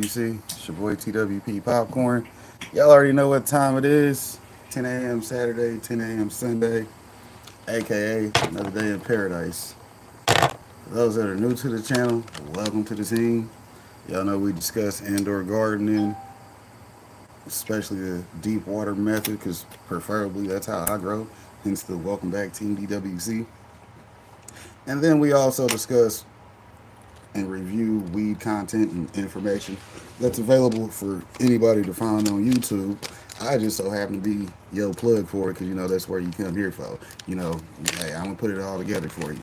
TWC. It's your boy TWP Popcorn. Y'all already know what time it is. 10 a.m. Saturday, 10 a.m. Sunday, aka another day in paradise. For those that are new to the channel, welcome to the team. Y'all know we discuss indoor gardening, especially the deep water method, because preferably that's how I grow. Hence the welcome back team DWC. And then we also discuss and review weed content and information that's available for anybody to find on YouTube. I just so happen to be yo plug for it because that's where you come here for. You know, hey, I'm gonna put it all together for you.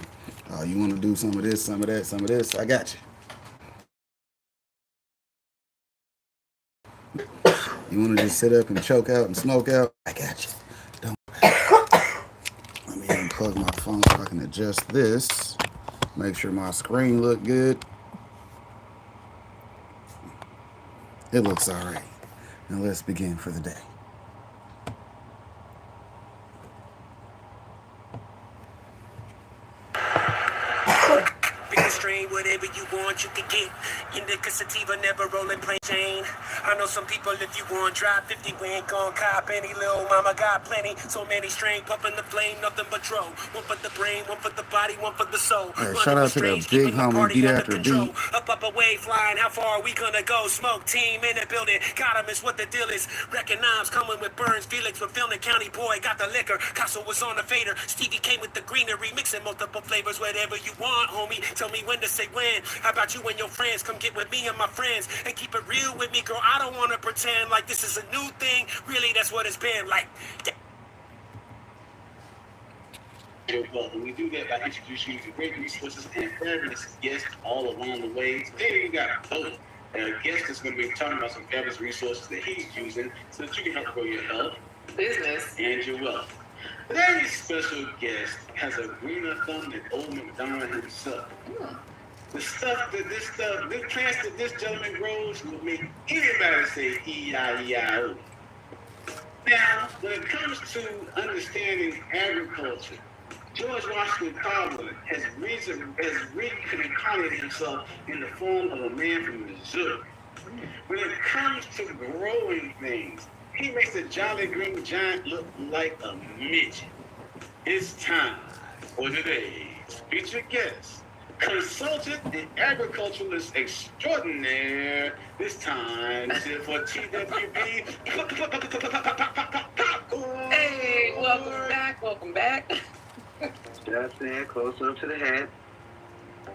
You want to do some of this, some of that, some of this? I got you. You want to just sit up and choke out and smoke out? I got you. Don't. Let me unplug my phone so I can adjust this. Make sure my screen look good. It looks all right. Now let's begin for the day. Strain, whatever you want, you can get. Indica sativa, never rolling plain Jane. I know some people, if you want, drop 50, we ain't gon' cop any. Little mama got plenty. So many strain, puffin' the flame, nothing but dro. One for the brain, one for the body, one for the soul. Hey, shout out to the big homie beat after beat. Up, away, flying. How far are we gonna go? Smoke team in the building. Got 'em, is what the deal is. Recognize coming with Burns, Felix with Filming County Boy. Got the liquor. Castle was on the fader. Stevie came with the greenery, mixing multiple flavors, whatever you want, homie. Tell me when to say when. How about you and your friends? Come get with me and my friends and keep it real with me, girl. I don't want to pretend like this is a new thing. Really, that's what it's been like. Well, we do that by introducing you to great resources and fabulous guests all along the way. Today we got a guest that's going to be talking about some fabulous resources that he's using so that you can help grow your health, business, and your wealth. Today's special guest has a greener thumb than old McDonald himself. The plants that this gentleman grows will make anybody say E-I-E-I-O. Now, when it comes to understanding agriculture, George Washington Carver has reincarnated himself in the form of a man from Missouri. When it comes to growing things, he makes the Jolly Green Giant look like a midget. It's time for today's featured guest, consultant and agriculturalist extraordinaire. This time, for TWP. Hey, welcome back. Just saying, close up to the head.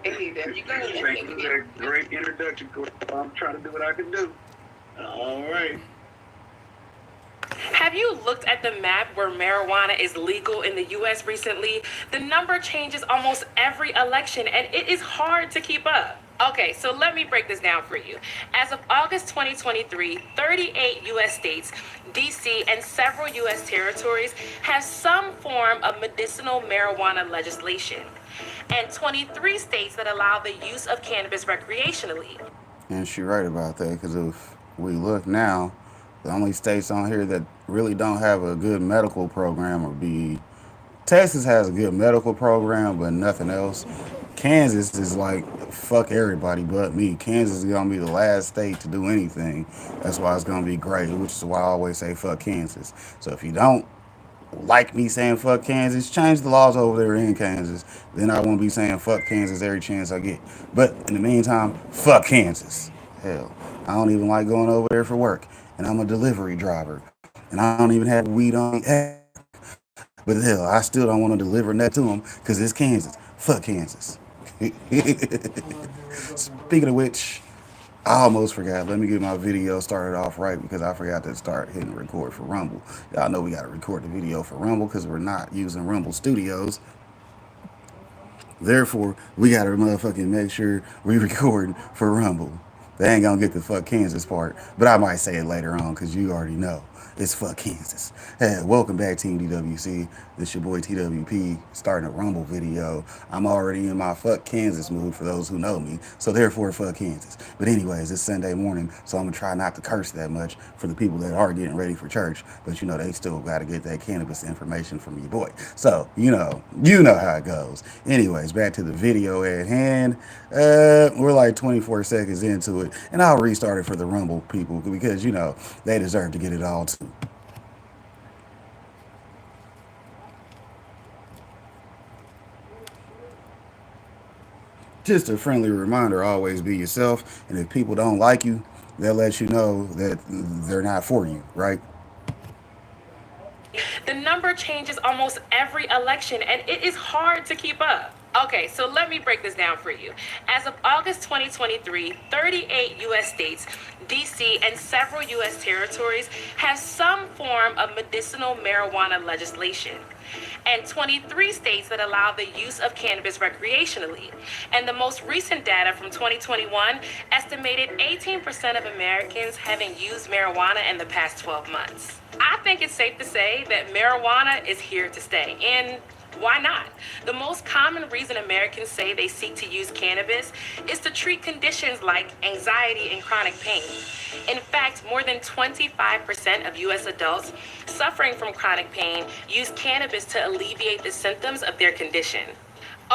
Hey, there you go. Thank you for a great introduction. I'm trying to do what I can do. All right. Have you looked at the map where marijuana is legal in the U.S. recently? The number changes almost every election, and it is hard to keep up. Okay, so let me break this down for you. As of August 2023, 38 U.S. states, D.C., and several U.S. territories have some form of medicinal marijuana legislation, and 23 states that allow the use of cannabis recreationally. And she's right about that, because if we look now, the only states on here that really don't have a good medical program would be Texas has a good medical program, but nothing else. Kansas is like, fuck everybody but me. Kansas is going to be the last state to do anything. That's why it's going to be great, which is why I always say fuck Kansas. So if you don't like me saying fuck Kansas, change the laws over there in Kansas. Then I won't be saying fuck Kansas every chance I get. But in the meantime, fuck Kansas. Hell, I don't even like going over there for work. And I'm a delivery driver. And I don't even have weed on the app. But hell, I still don't want to deliver that to them because it's Kansas. Fuck Kansas. Speaking of which, I almost forgot. Let me get my video started off right because I forgot to start hitting record for Rumble. Y'all know we got to record the video for Rumble because we're not using Rumble Studios. Therefore, we got to motherfucking make sure we record for Rumble. They ain't gonna get the fuck Kansas part, but I might say it later on because you already know. It's fuck Kansas. Hey, welcome back, Team DWC. This your boy TWP starting a Rumble video. I'm already in my fuck Kansas mood for those who know me, so therefore fuck Kansas. But anyways, it's Sunday morning, so I'm gonna try not to curse that much for the people that are getting ready for church. But they still gotta get that cannabis information from your boy. So you know how it goes. Anyways, back to the video at hand. We're like 24 seconds into it. And I'll restart it for the Rumble people because, they deserve to get it all too. Just a friendly reminder, always be yourself. And if people don't like you, they'll let you know that they're not for you, right? The number changes almost every election, and it is hard to keep up. Okay, so let me break this down for you. As of August 2023, 38 U.S. states, D.C., and several U.S. territories have some form of medicinal marijuana legislation, and 23 states that allow the use of cannabis recreationally. And the most recent data from 2021 estimated 18% of Americans having used marijuana in the past 12 months. I think it's safe to say that marijuana is here to stay, and why not? The most common reason Americans say they seek to use cannabis is to treat conditions like anxiety and chronic pain. In fact, more than 25% of U.S. adults suffering from chronic pain use cannabis to alleviate the symptoms of their condition.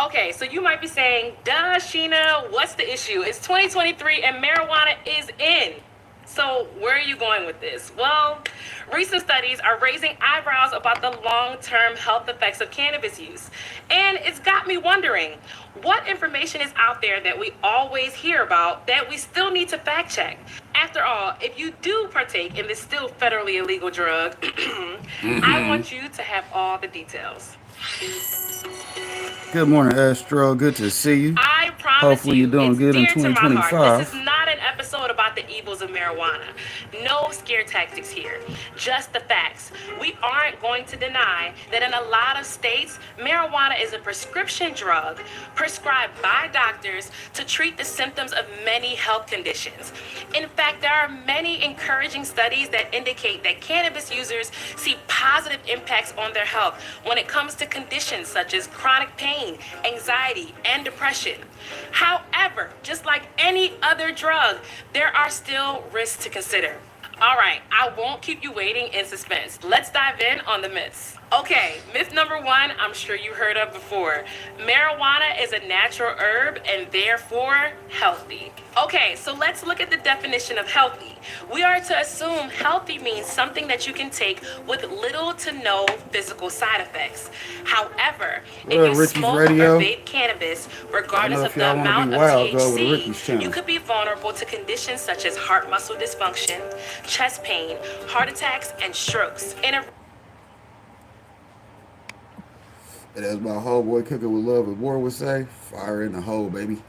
Okay, so you might be saying, duh, Sheena, what's the issue? It's 2023 and marijuana is in. So where are you going with this? Well, recent studies are raising eyebrows about the long-term health effects of cannabis use. And it's got me wondering, what information is out there that we always hear about that we still need to fact check? After all, if you do partake in this still federally illegal drug, I want you to have all the details. Good morning, Astro. Good to see you. I promise Hopefully you're doing it's good in dear to my heart. 2025. This is not an episode about the evils of marijuana. No scare tactics here. Just the facts. We aren't going to deny that in a lot of states, marijuana is a prescription drug prescribed by doctors to treat the symptoms of many health conditions. In fact, there are many encouraging studies that indicate that cannabis users see positive impacts on their health when it comes to conditions such as chronic pain, anxiety, and depression. However, just like any other drug, there are still risks to consider. All right, I won't keep you waiting in suspense. Let's dive in on the myths. Okay, myth number one, I'm sure you heard of before. Marijuana is a natural herb and therefore healthy. Okay, so let's look at the definition of healthy. We are to assume healthy means something that you can take with little to no physical side effects. However, if you Ricky's smoke Radio. or vape cannabis, regardless of if the y'all wanna amount be of wild, go over to THC, Ricky's channel. you could be vulnerable to conditions such as heart muscle dysfunction, chest pain, heart attacks, and strokes. And as my homeboy Cooking with Love and War would say, fire in the hole, baby.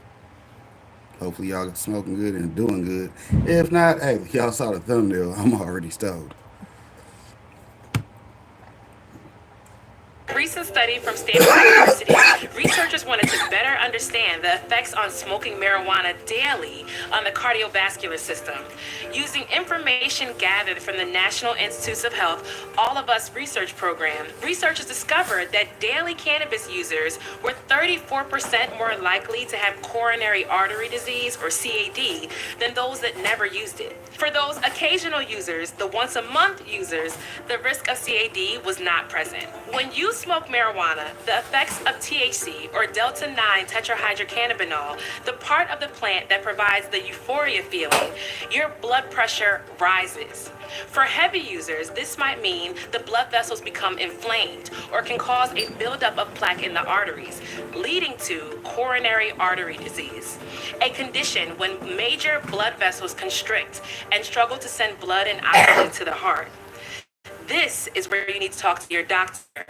Hopefully y'all smoking good and doing good. If not, hey, y'all saw the thumbnail. I'm already stoked. Recent study from Stanford University, researchers wanted to better understand the effects on smoking marijuana daily on the cardiovascular system. Using information gathered from the National Institutes of Health All of Us research program, researchers discovered that daily cannabis users were 34% more likely to have coronary artery disease, or CAD, than those that never used it. For those occasional users, the once-a-month users, the risk of CAD was not present. When you smoke marijuana, the effects of THC, or delta-9 tetrahydrocannabinol, the part of the plant that provides the euphoria feeling, your blood pressure rises. For heavy users, this might mean the blood vessels become inflamed or can cause a buildup of plaque in the arteries, leading to coronary artery disease, a condition when major blood vessels constrict and struggle to send blood and oxygen to the heart. This is where you need to talk to your doctor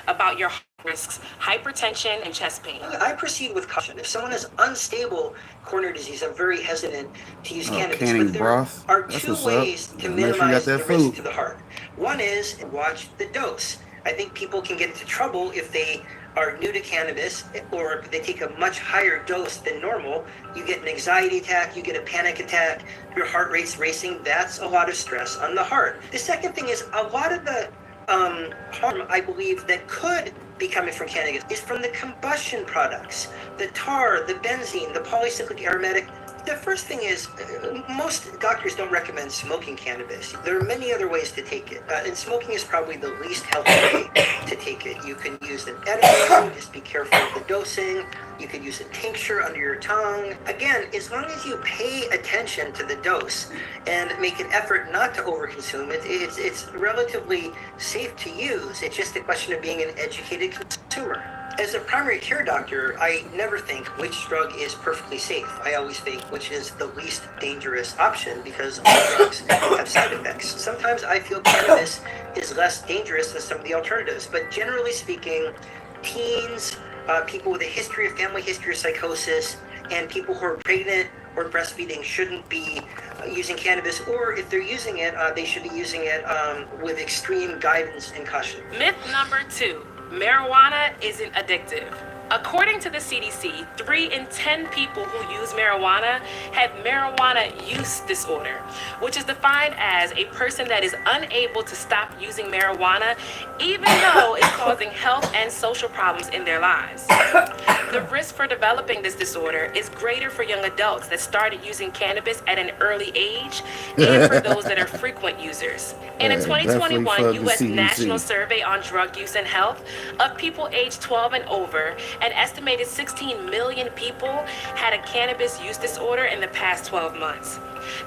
about your risks, hypertension, and chest pain. I proceed with caution. If someone has unstable coronary disease, I'm very hesitant to use cannabis. Canning But there broth. are That's two what's ways up. to Make sure you got minimize that the food. risk to the heart. One is watch the dose. I think people can get into trouble if they are new to cannabis or they take a much higher dose than normal. You get an anxiety attack, you get a panic attack, your heart rate's racing. That's a lot of stress on the heart. The second thing is a lot of the harm, I believe, that could be coming from cannabis is from the combustion products, the tar, the benzene, the polycyclic aromatic The first thing is, most doctors don't recommend smoking cannabis. There are many other ways to take it, and smoking is probably the least healthy way to take it. You can use an edible, just be careful of the dosing. You could use a tincture under your tongue. Again, as long as you pay attention to the dose and make an effort not to overconsume it, it's relatively safe to use. It's just a question of being an educated consumer. As a primary care doctor, I never think which drug is perfectly safe. I always think which is the least dangerous option, because all drugs have side effects. Sometimes I feel cannabis is less dangerous than some of the alternatives, but generally speaking, teens, people with a history of family history of psychosis, and people who are pregnant or breastfeeding shouldn't be using cannabis, or if they're using it, they should be using it with extreme guidance and caution. Myth number 2. Marijuana isn't addictive. According to the CDC, 3 in 10 people who use marijuana have marijuana use disorder, which is defined as a person that is unable to stop using marijuana even though it's causing health and social problems in their lives. The risk for developing this disorder is greater for young adults that started using cannabis at an early age and for those that are frequent users. In a 2021 U.S. National Survey on Drug Use and Health of people aged 12 and over, an estimated 16 million people had a cannabis use disorder in the past 12 months.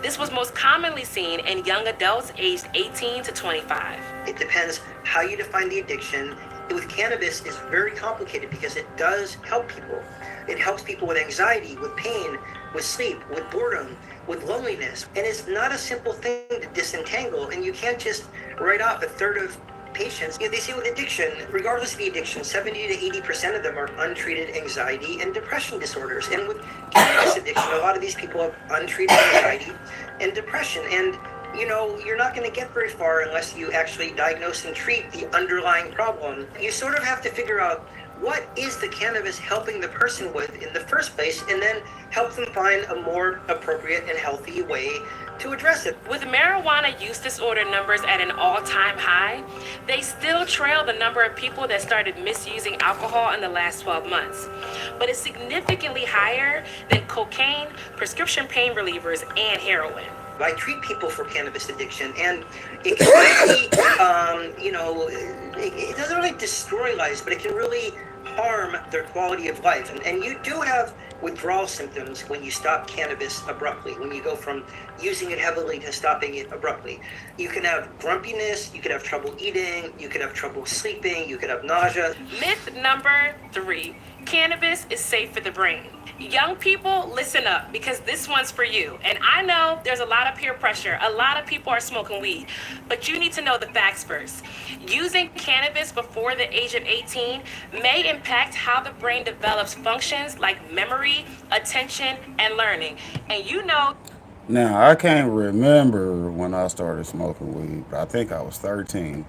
This was most commonly seen in young adults aged 18 to 25. It depends how you define the addiction. With cannabis, it's very complicated because it does help people. It helps people with anxiety, with pain, with sleep, with boredom, with loneliness. And it's not a simple thing to disentangle, and you can't just write off a third of patients. They say with addiction, regardless of the addiction, 70 to 80% of them are untreated anxiety and depression disorders. And with cannabis addiction, a lot of these people have untreated anxiety and depression. And you're not going to get very far unless you actually diagnose and treat the underlying problem. You sort of have to figure out what is the cannabis helping the person with in the first place, and then help them find a more appropriate and healthy way to address it. With marijuana use disorder numbers at an all-time high, they still trail the number of people that started misusing alcohol in the last 12 months. But it's significantly higher than cocaine, prescription pain relievers, and heroin. I treat people for cannabis addiction, and it can really, it doesn't really destroy lives, but it can really harm their quality of life. And you do have withdrawal symptoms when you stop cannabis abruptly, when you go from using it heavily to stopping it abruptly. You can have grumpiness, you can have trouble eating, you can have trouble sleeping, you can have nausea. Myth number 3, cannabis is safe for the brain. Young people, listen up, because this one's for you. And I know there's a lot of peer pressure. A lot of people are smoking weed, but you need to know the facts first. Using cannabis before the age of 18 may impact how the brain develops functions like memory, attention, and learning. And Now, I can't remember when I started smoking weed, but I think I was 13.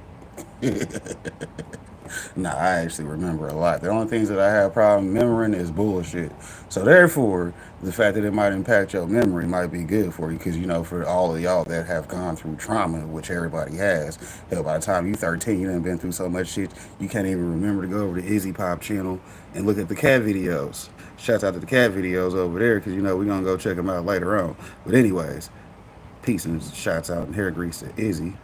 Nah, I actually remember a lot. The only things that I have problem remembering is bullshit. So therefore, the fact that it might impact your memory might be good for you, because for all of y'all that have gone through trauma, which everybody has, hell, by the time you 13, you done been through so much shit, you can't even remember to go over to Izzy Pop channel and look at the cat videos. Shouts out to the cat videos over there, because we're gonna go check them out later on. But anyways, peace and shouts out and hair grease to Izzy.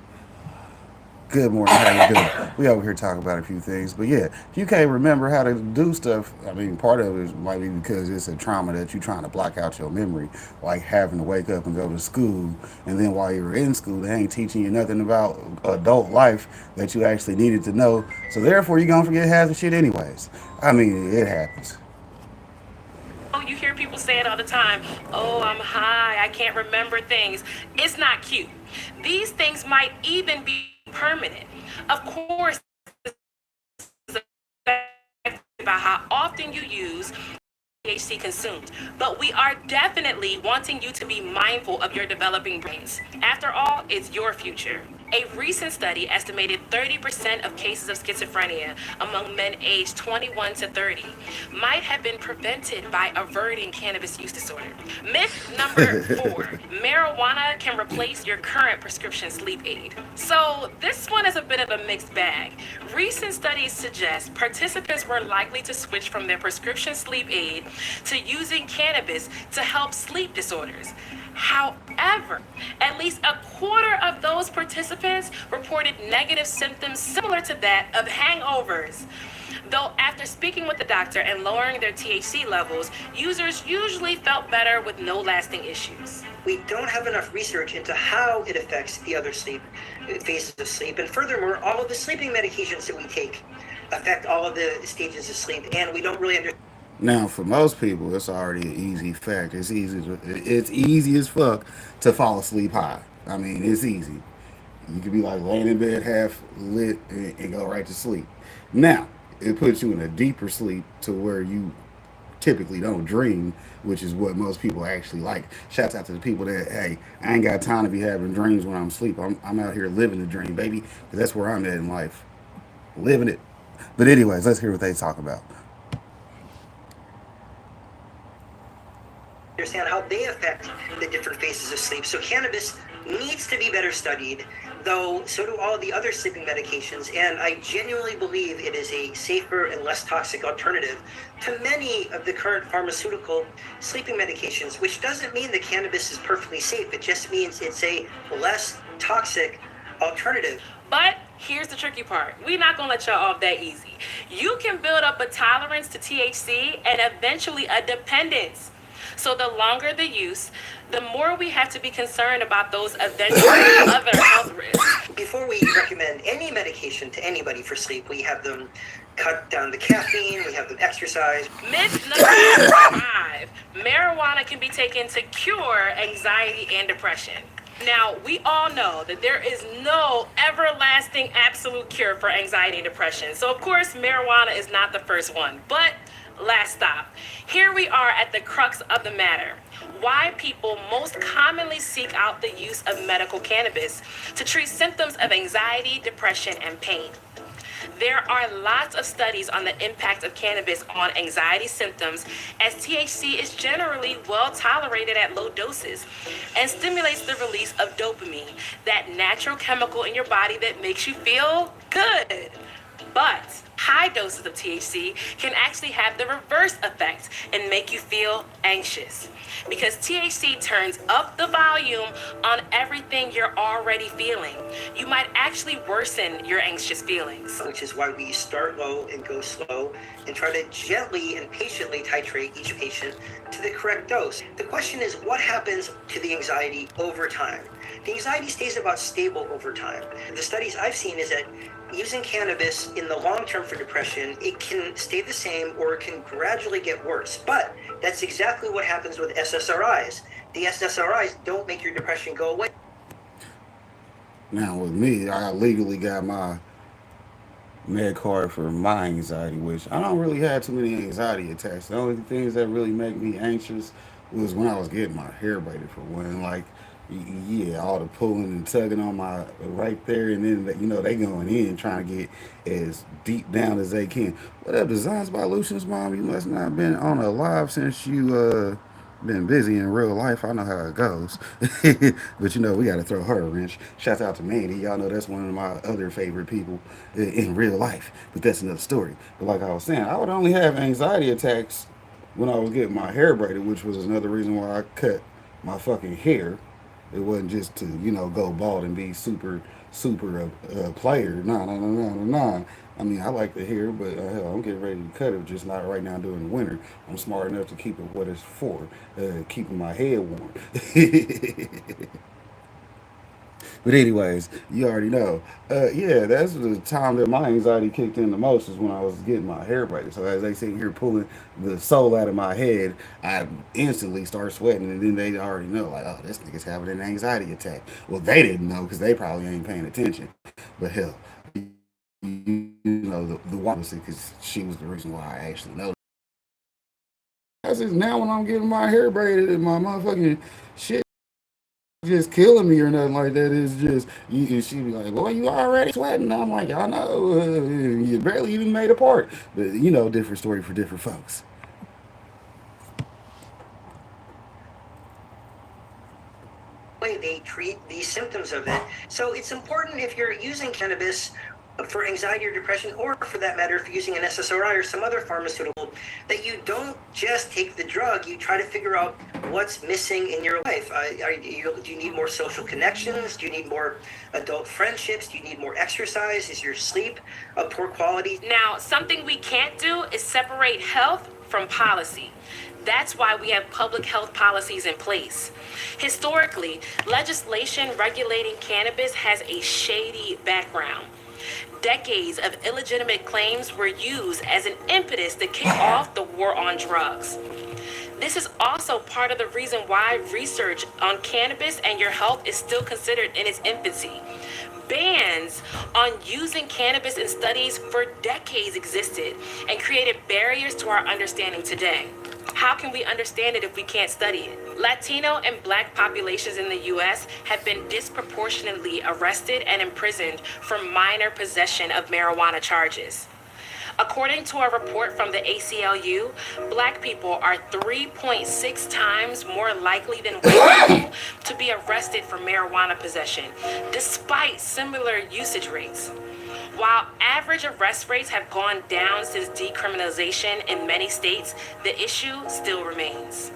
Good morning, how you doing? We over here talking about a few things, but yeah, if you can't remember how to do stuff, I mean, part of it might be because it's a trauma that you're trying to block out your memory, like having to wake up and go to school, and then while you're in school, they ain't teaching you nothing about adult life that you actually needed to know, so therefore you're gonna forget half the shit anyways. I mean, it happens. you hear people say it all the time. Oh, I'm high, I can't remember things. It's not cute. These things might even be permanent. Of course, it's about how often you use THC consumed, but we are definitely wanting you to be mindful of your developing brains. After all, it's your future. A recent study estimated 30% of cases of schizophrenia among men aged 21 to 30 might have been prevented by averting cannabis use disorder. Myth number 4, marijuana can replace your current prescription sleep aid. So this one is a bit of a mixed bag. Recent studies suggest participants were likely to switch from their prescription sleep aid to using cannabis to help sleep disorders. However, at least a quarter of those participants reported negative symptoms similar to that of hangovers. Though after speaking with the doctor and lowering their THC levels, users usually felt better with no lasting issues. We don't have enough research into how it affects the other sleep phases of sleep. And furthermore, all of the sleeping medications that we take affect all of the stages of sleep, and we don't really understand. Now, for most people, it's already an easy fact. It's easy as fuck to fall asleep high. I mean, it's easy. You could be like laying in bed half lit and go right to sleep. Now, it puts you in a deeper sleep to where you typically don't dream, which is what most people actually like. Shouts out to the people that, hey, I ain't got time to be having dreams when I'm asleep. I'm out here living the dream, baby, because that's where I'm at in life, living it. But anyways, let's hear what they talk about. Understand how they affect the different phases of sleep. So cannabis needs to be better studied, though so do all the other sleeping medications, and I genuinely believe it is a safer and less toxic alternative to many of the current pharmaceutical sleeping medications, which doesn't mean that cannabis is perfectly safe. It just means it's a less toxic alternative. But here's the tricky part. We're not gonna let y'all off that easy. You can build up a tolerance to THC and eventually a dependence. So the longer the use, the more we have to be concerned about those eventual other health risks. Before we recommend any medication to anybody for sleep, we have them cut down the caffeine, we have them exercise. Myth number 5, marijuana can be taken to cure anxiety and depression. Now, we all know that there is no everlasting absolute cure for anxiety and depression. So, of course, marijuana is not the first one. But last stop. Here we are at the crux of the matter. Why people most commonly seek out the use of medical cannabis to treat symptoms of anxiety, depression, and pain. There are lots of studies on the impact of cannabis on anxiety symptoms, as THC is generally well tolerated at low doses and stimulates the release of dopamine, that natural chemical in your body that makes you feel good. But high doses of THC can actually have the reverse effect and make you feel anxious, because THC turns up the volume on everything you're already feeling. You might actually worsen your anxious feelings. Which is why we start low and go slow and try to gently and patiently titrate each patient to the correct dose. The question is, what happens to the anxiety over time? The anxiety stays about stable over time. The studies I've seen is that using cannabis in the long term for depression, it can stay the same or it can gradually get worse. But that's exactly what happens with SSRIs. The SSRIs don't make your depression go away. Now, with me, I legally got my med card for my anxiety, which I don't really have too many anxiety attacks. The only things that really make me anxious was when I was getting my hair braided for one. Like, yeah, all the pulling and tugging on my right there, and then they going in trying to get as deep down as they can. What up, Designs by Lucian's mom? You must not have been on a live since you been busy in real life. I know how it goes. But we got to throw her a wrench. Shouts out to Mandy. Y'all know that's one of my other favorite people in real life. But that's another story. But like I was saying, I would only have anxiety attacks when I was getting my hair braided, which was another reason why I cut my fucking hair. It wasn't just to, go bald and be super player. Nah. I mean, I like the hair, but hell, I'm getting ready to cut it, just not right now during the winter. I'm smart enough to keep it what it's for, keeping my head warm. But anyways, you already know. Yeah, that's the time that my anxiety kicked in the most is when I was getting my hair braided. So as they sit here pulling the soul out of my head, I instantly start sweating, and then they already know, like, oh, this nigga's having an anxiety attack. Well, they didn't know because they probably ain't paying attention. But hell, the one was because she was the reason why I actually noticed. That's just now when I'm getting my hair braided and my motherfucking shit just killing me or nothing like that. It's just you. And she be like, "Boy, you already sweating." I'm like, "I know. You barely even made a part." But different story for different folks. way they treat these symptoms of it. So it's important if you're using cannabis for anxiety or depression, or for that matter, if you're using an SSRI or some other pharmaceutical, that you don't just take the drug, you try to figure out what's missing in your life. Do you need more social connections? Do you need more adult friendships? Do you need more exercise? Is your sleep of poor quality? Now, something we can't do is separate health from policy. That's why we have public health policies in place. Historically, legislation regulating cannabis has a shady background. Decades of illegitimate claims were used as an impetus to kick off the war on drugs. This is also part of the reason why research on cannabis and your health is still considered in its infancy. Bans on using cannabis in studies for decades existed and created barriers to our understanding today. How can we understand it if we can't study it? Latino and Black populations in the U.S. have been disproportionately arrested and imprisoned for minor possession of marijuana charges. According to a report from the ACLU, Black people are 3.6 times more likely than white people to be arrested for marijuana possession, despite similar usage rates. While average arrest rates have gone down since decriminalization in many states, the issue still remains.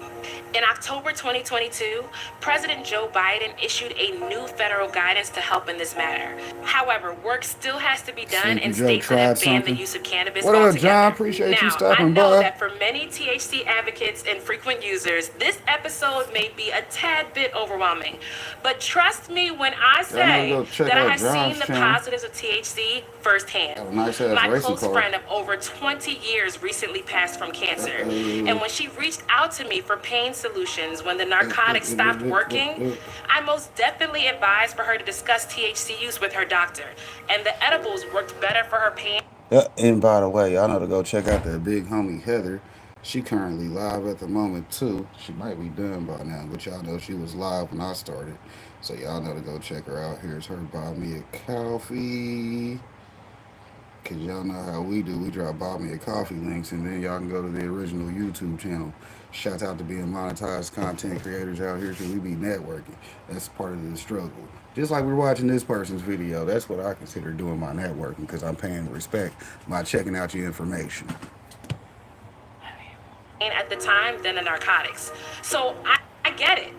In October 2022, President Joe Biden issued a new federal guidance to help in this matter. However, work still has to be done in states that have banned the use of cannabis What up, altogether. John? Appreciate you Now, I stopping know by. that for many THC advocates and frequent users, this episode may be a tad bit overwhelming. But trust me when I say that I have seen the positives of THC firsthand. Have a nice-ass My racing close car. friend of over 20 years recently passed from cancer. And when she reached out to me for pain solutions when the narcotics stopped working, I most definitely advised for her to discuss THC use with her doctor. And the edibles worked better for her pain. And by the way, y'all know to go check out that big homie Heather. She currently live at the moment too. She might be done by now, but y'all know she was live when I started. So y'all know to go check her out. Here's her buy me a coffee. Cause y'all know how we do. We drop buy me a coffee links, and then y'all can go to the original YouTube channel. Shout out to being monetized content creators out here, cause we be networking. That's part of the struggle. Just like we're watching this person's video, that's what I consider doing my networking, cause I'm paying respect by checking out your information. At the time than the narcotics. So I get it.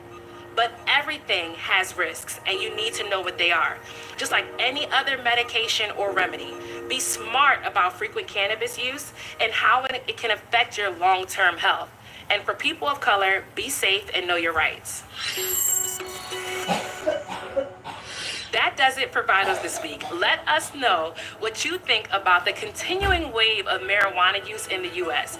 But everything has risks, and you need to know what they are. Just like any other medication or remedy, be smart about frequent cannabis use and how it can affect your long-term health. And for people of color, be safe and know your rights. That does it for Vitals this week. Let us know what you think about the continuing wave of marijuana use in the U.S.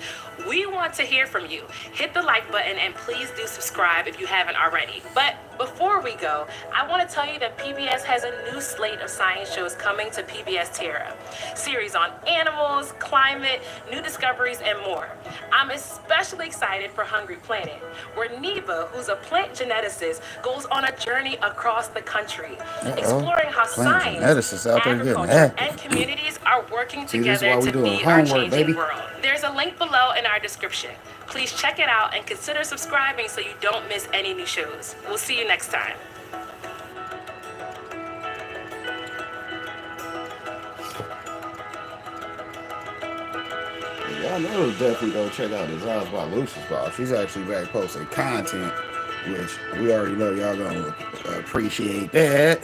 We want to hear from you. Hit the like button and please do subscribe if you haven't already. But before we go, I want to tell you that PBS has a new slate of science shows coming to PBS Terra. Series on animals, climate, new discoveries, and more. I'm especially excited for Hungry Planet, where Neva, who's a plant geneticist, goes on a journey across the country, exploring how science, agriculture, and communities are working together to feed our changing world. There's a link below in our description. Please check it out and consider subscribing so you don't miss any new shows. We'll see you next time. Y'all know definitely go check out his house by Lucius Bob. She's actually back posting content, which we already know y'all gonna appreciate that.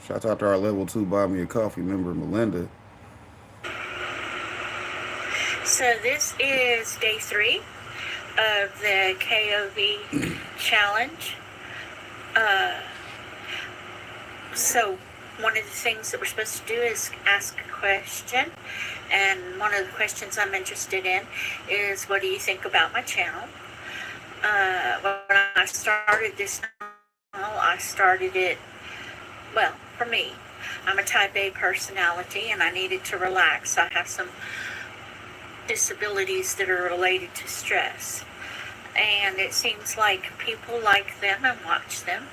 Shout out to our level 2 buy me a coffee member, Melinda. So this is day 3 of the KOV challenge. So one of the things that we're supposed to do is ask a question. And one of the questions I'm interested in is, what do you think about my channel? When I started this channel, I started it, well, for me, I'm a type A personality and I needed to relax. I have some disabilities that are related to stress. and it seems like people like them and watch them.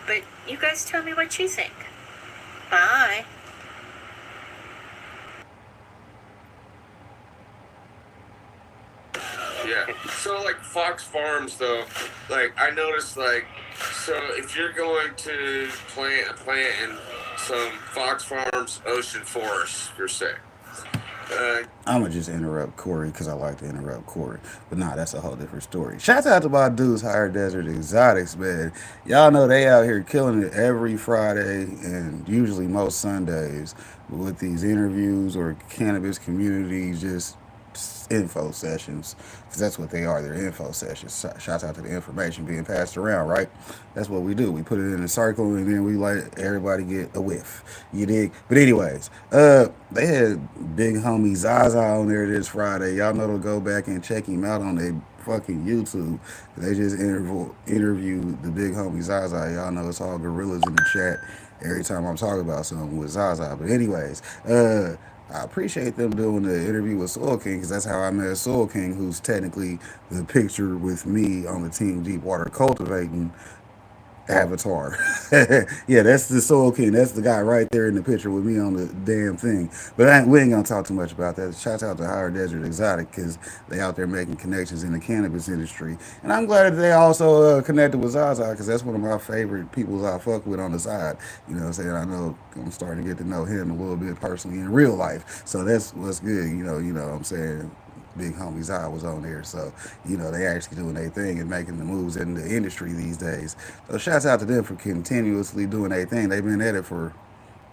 But you guys tell me what you think. Bye. Yeah. So like Fox Farms though, like I noticed like, so if you're going to plant a plant in some Fox Farms ocean forest, you're safe. I'm gonna just interrupt Corey because I like to interrupt Corey, but nah, that's a whole different story. Shouts out to my dudes, Higher Desert Exotics, man. Y'all know they out here killing it every Friday and usually most Sundays with these interviews or cannabis community just info sessions, because that's what they are. They're info sessions. Shouts out to the information being passed around, right? That's what we do. We put it in a circle and then we let everybody get a whiff. You dig? But anyways, they had big homie Zaza on there this Friday. Y'all know to go back and check him out on their fucking YouTube. They just interviewed the big homie Zaza. Y'all know it's all gorillas in the chat every time I'm talking about something with Zaza. But anyways, I appreciate them doing the interview with Soul King because that's how I met Soul King, who's technically the picture with me on the Team Deepwater Cultivating avatar. Yeah, that's the Soul King. That's the guy right there in the picture with me on the damn thing. But we ain't gonna talk too much about that. Shout out to Higher Desert Exotic because they out there making connections in the cannabis industry. And I'm glad that they also connected with Zaza because that's one of my favorite people I fuck with on the side. You know what I'm saying? I know I'm starting to get to know him a little bit personally in real life. So that's what's good. You know what I'm saying? Big homie's eye was on there. So, they actually doing their thing and making the moves in the industry these days. So shouts out to them for continuously doing their thing. They've been at it for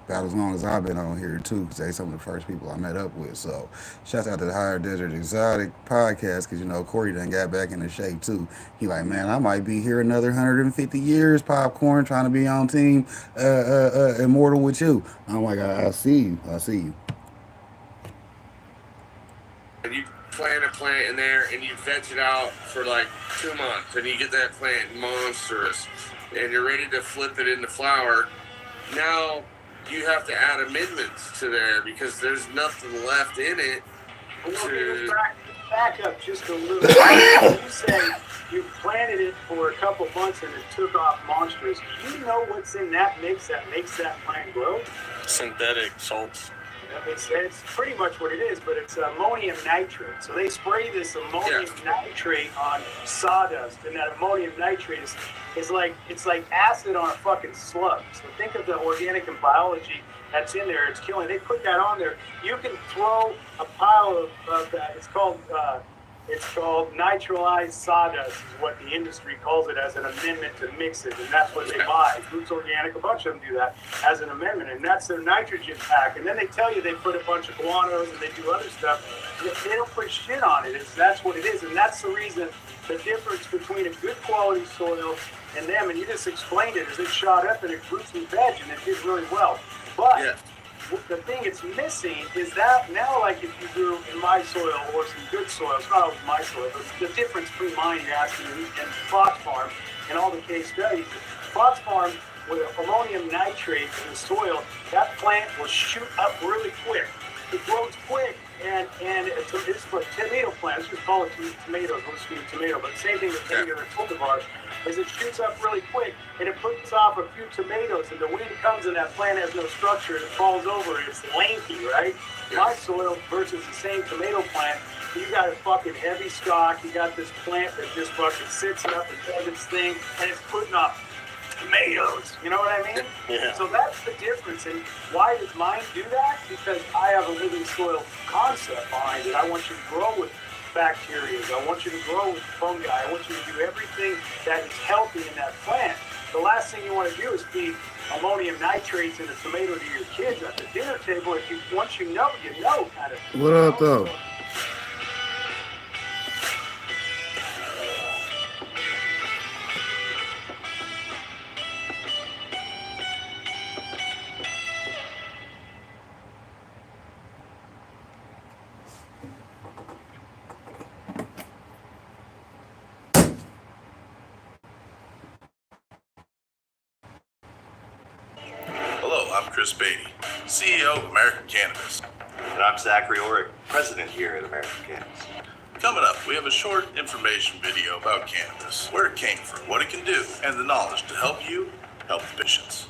about as long as I've been on here too, because they some of the first people I met up with. So shouts out to the Higher Desert Exotic podcast, because Corey done got back into shape too. He like, man, I might be here another 150 years, popcorn, trying to be on team immortal with you. I'm like, I see you. I see you. And you plant a plant in there and you veg it out for like 2 months and you get that plant monstrous and you're ready to flip it into flower. Now you have to add amendments to there because there's nothing left in it. Back up just a little bit. You say you planted it for a couple months and it took off monstrous. Do you know what's in that mix that makes that plant grow? Synthetic salts. It's pretty much what it is, but it's ammonium nitrate. So they spray this ammonium nitrate on sawdust, and that ammonium nitrate is like acid on a fucking slug. So think of the organic and biology that's in there. It's killing. They put that on there. You can throw a pile of that. It's called nitralized sawdust is what the industry calls it as an amendment to mix it, and that's what they buy. Roots Organic, a bunch of them do that as an amendment, and that's their nitrogen pack. And then they tell you they put a bunch of guanos and they do other stuff. They don't put shit on it. That's what it is, and that's the reason the difference between a good quality soil and them. And you just explained it, is it shot up and it grew some veg and it did really well, but. The thing it's missing is that now, like if you grew in my soil or some good soil, it's not always my soil, but the difference between mine, you're asking, and Fox Farm and all the case studies, Fox Farm with ammonium nitrate in the soil, that plant will shoot up really quick. It grows quick, and it's for tomato plants. Let's just call it tomatoes. Let's do tomato, but the same thing with any other cultivar. Is it shoots up really quick and it puts off a few tomatoes, and the wind comes and that plant has no structure and it falls over and it's lanky, right? My soil versus the same tomato plant, you got a fucking heavy stalk, you got this plant that just fucking sits up and does its thing and it's putting off tomatoes, you know what I mean? Yeah. So that's the difference. And why does mine do that? Because I have a living soil concept behind it. I want you to grow with bacteria. I want you to grow with fungi. I want you to do everything that is healthy in that plant. The last thing you want to do is feed ammonium nitrates in a tomato to your kids at the dinner table. Once you know kind of thing. What up, though? Hello, I'm Chris Beatty, CEO of American Cannabis. And I'm Zachary Orrick, president here at American Cannabis. Coming up, we have a short information video about cannabis, where it came from, what it can do, and the knowledge to help you help patients.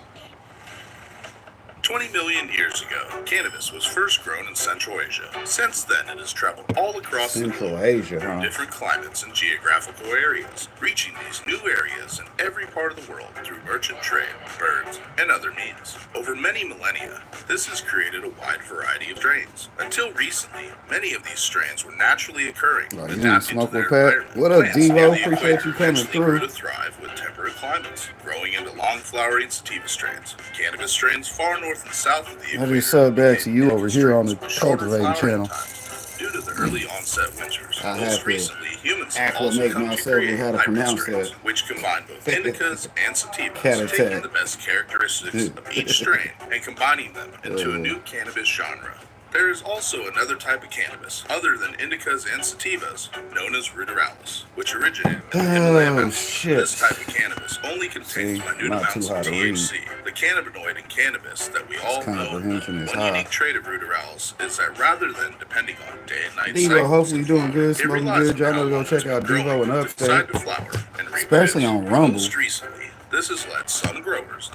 20 million years ago, cannabis was first grown in Central Asia. Since then, it has traveled all across the Central globe Asia, through huh? different climates and geographical areas, reaching these new areas in every part of the world through merchant trade, birds, and other means. Over many millennia, this has created a wide variety of strains. Until recently, many of these strains were naturally occurring, Oh, you didn't adapting to smoke their with Pat? environment. What up, Plants near Devo? the Appreciate equator you coming eventually grew through. to thrive with temperate climates, growing into long-flowering sativa strains. Cannabis strains far north and south of the I equator just subbed back to became you over indica here on strains the with shorter cultivating flowering channel. times due to the early onset winters. I Most have to recently, humans have also acclimate come to myself with create how to hybrid pronounce strains, that. which combine both indicas and Cat sativas, taking attack. the best characteristics of each strain and combining them into a new cannabis genre. There is also another type of cannabis, other than indicas and sativas, known as ruderalis, which originated in the Himalaya Oh, Mountains. shit. This type of cannabis only contains See, minute not amounts too of hard to read. THC. The cannabinoid in cannabis that we all know. Comprehension is One high. unique trait of ruderalis is that rather than depending on day and night Devo, cycles, hopefully you doing good, it smoking relies good. on Y'all how know to go long check it's been out Devo growing in to Upstate, decide to flower and especially reproduce. on Rumble. Most recently, this has led some growers.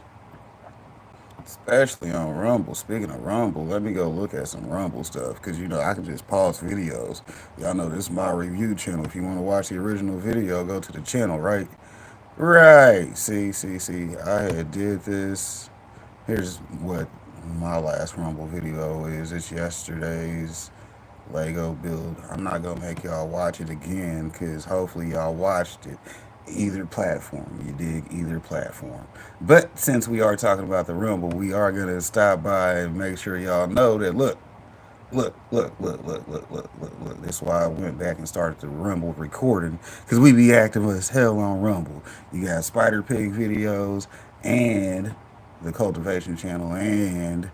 Especially on Rumble. Speaking of Rumble, let me go look at some Rumble stuff because you know I can just pause videos. Y'all know this is my review channel. If you want to watch the original video, go to the channel, right? Right. See. I had did this. Here's what my last Rumble video is. It's yesterday's Lego build. I'm not gonna make y'all watch it again because hopefully y'all watched it. Either platform, you dig, either platform. But since we are talking about the Rumble, we are gonna stop by and make sure y'all know that look. That's why I went back and started the Rumble recording because we be active as hell on Rumble. You got Spider Pig videos and the cultivation channel and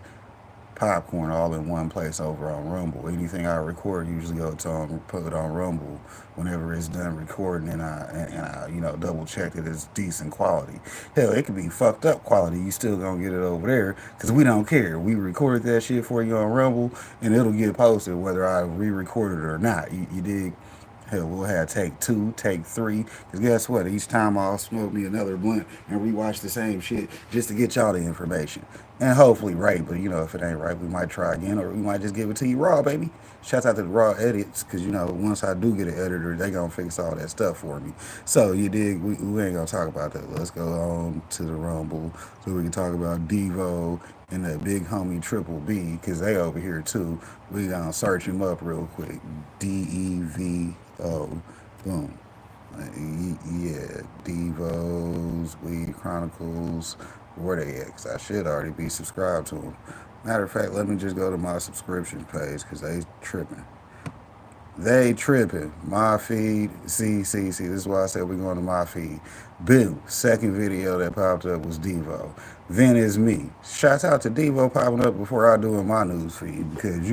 popcorn all in one place over on Rumble. Anything I record usually go to put it on Rumble whenever it's done recording, and I double check that it's decent quality. Hell, it could be fucked up quality. You still gonna get it over there because we don't care. We recorded that shit for you on Rumble, and it'll get posted whether I re-recorded it or not. You dig? Hell, we'll have take 2, take 3. Because guess what? Each time I'll smoke me another blunt and rewatch the same shit just to get y'all the information. And hopefully right, but if it ain't right, we might try again or we might just give it to you raw, baby. Shouts out to the raw edits because, once I do get an editor, they going to fix all that stuff for me. So, you dig? We ain't going to talk about that. Let's go on to the Rumble so we can talk about Devo and that big homie Triple B because they over here too. We going to search him up real quick. DEVO. Boom. Yeah, Devo's Weed Chronicles. Where they at? Because I should already be subscribed to them. Matter of fact, let me just go to my subscription page because they tripping. They tripping. My feed. See. This is why I said we're going to my feed. Boom. Second video that popped up was Devo. Then is me. Shouts out to Devo popping up before I do in my news feed because,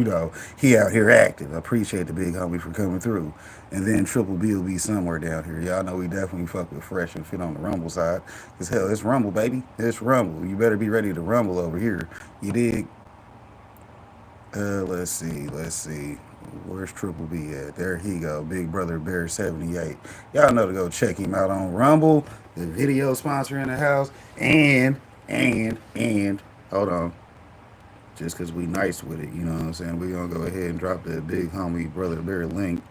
he out here active. I appreciate the big homie for coming through. And then Triple B will be somewhere down here. Y'all know we definitely fuck with Fresh and Fit on the Rumble side. Because, hell, it's Rumble, baby. It's Rumble. You better be ready to rumble over here. You dig? Let's see. Where's Triple B at? There he go. Big Brother Bear 78. Y'all know to go check him out on Rumble. The video sponsor in the house. And hold on. Just because we nice with it, you know what I'm saying? We're going to go ahead and drop that big homie Brother Bear link.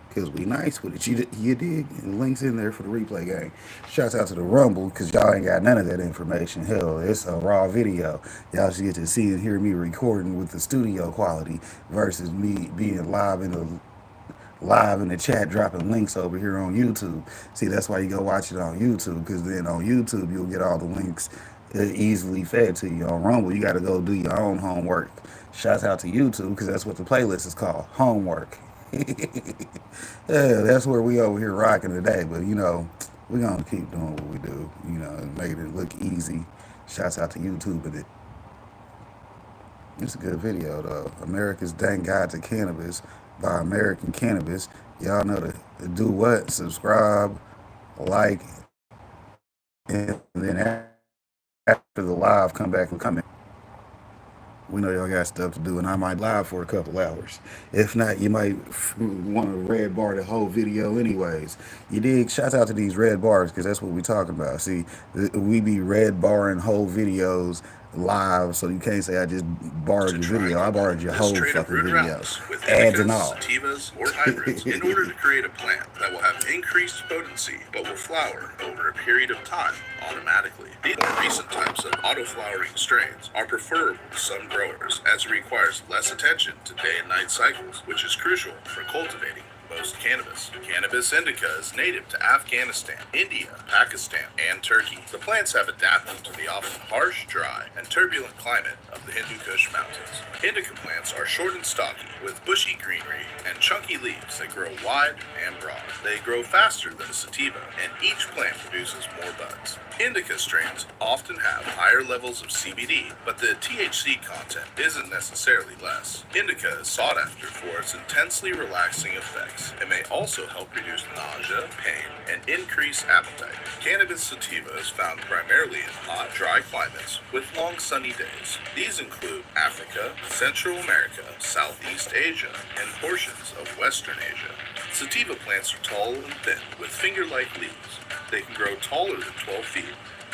Because we nice with it. You dig? And the link's in there for the replay game. Shouts out to the Rumble, because y'all ain't got none of that information. Hell, it's a raw video. Y'all should get to see and hear me recording with the studio quality versus me being live in the chat dropping links over here on YouTube. See, that's why you go watch it on YouTube, because then on YouTube you'll get all the links easily fed to you. On Rumble, you got to go do your own homework. Shouts out to YouTube, because that's what the playlist is called, homework. Yeah, that's where we over here rocking today. But we're gonna keep doing what we do. And make it look easy. Shouts out to YouTube with it. It's a good video though. America's Dang Guide to Cannabis by American Cannabis. Y'all know to do what? Subscribe, like, and then after the live, come back and comment. We know y'all got stuff to do, and I might live for a couple hours. If not, you might want to red bar the whole video, anyways. You dig? Shouts out to these red bars because that's what we talking about. See, we be red barring whole videos live, so you can't say I just borrowed your video. I borrowed your This whole trait of fucking root video, arounds with ads and indicas, all. sativas, or hybrids in order to create a plant that will have increased potency but will flower over a period of time automatically. These more recent types of auto-flowering strains are preferable to some growers as it requires less attention to day and night cycles, which is crucial for cultivating most cannabis. Cannabis indica is native to Afghanistan, India, Pakistan, and Turkey. The plants have adapted to the often harsh, dry, and turbulent climate of the Hindu Kush mountains. Indica plants are short and stocky, with bushy greenery and chunky leaves that grow wide and broad. They grow faster than a sativa, and each plant produces more buds. Indica strains often have higher levels of CBD, but the THC content isn't necessarily less. Indica is sought after for its intensely relaxing effects. It may also help reduce nausea, pain, and increase appetite. Cannabis sativa is found primarily in hot, dry climates with long sunny days. These include Africa, Central America, Southeast Asia, and portions of Western Asia. Sativa plants are tall and thin, with finger-like leaves. They can grow taller than 12 feet,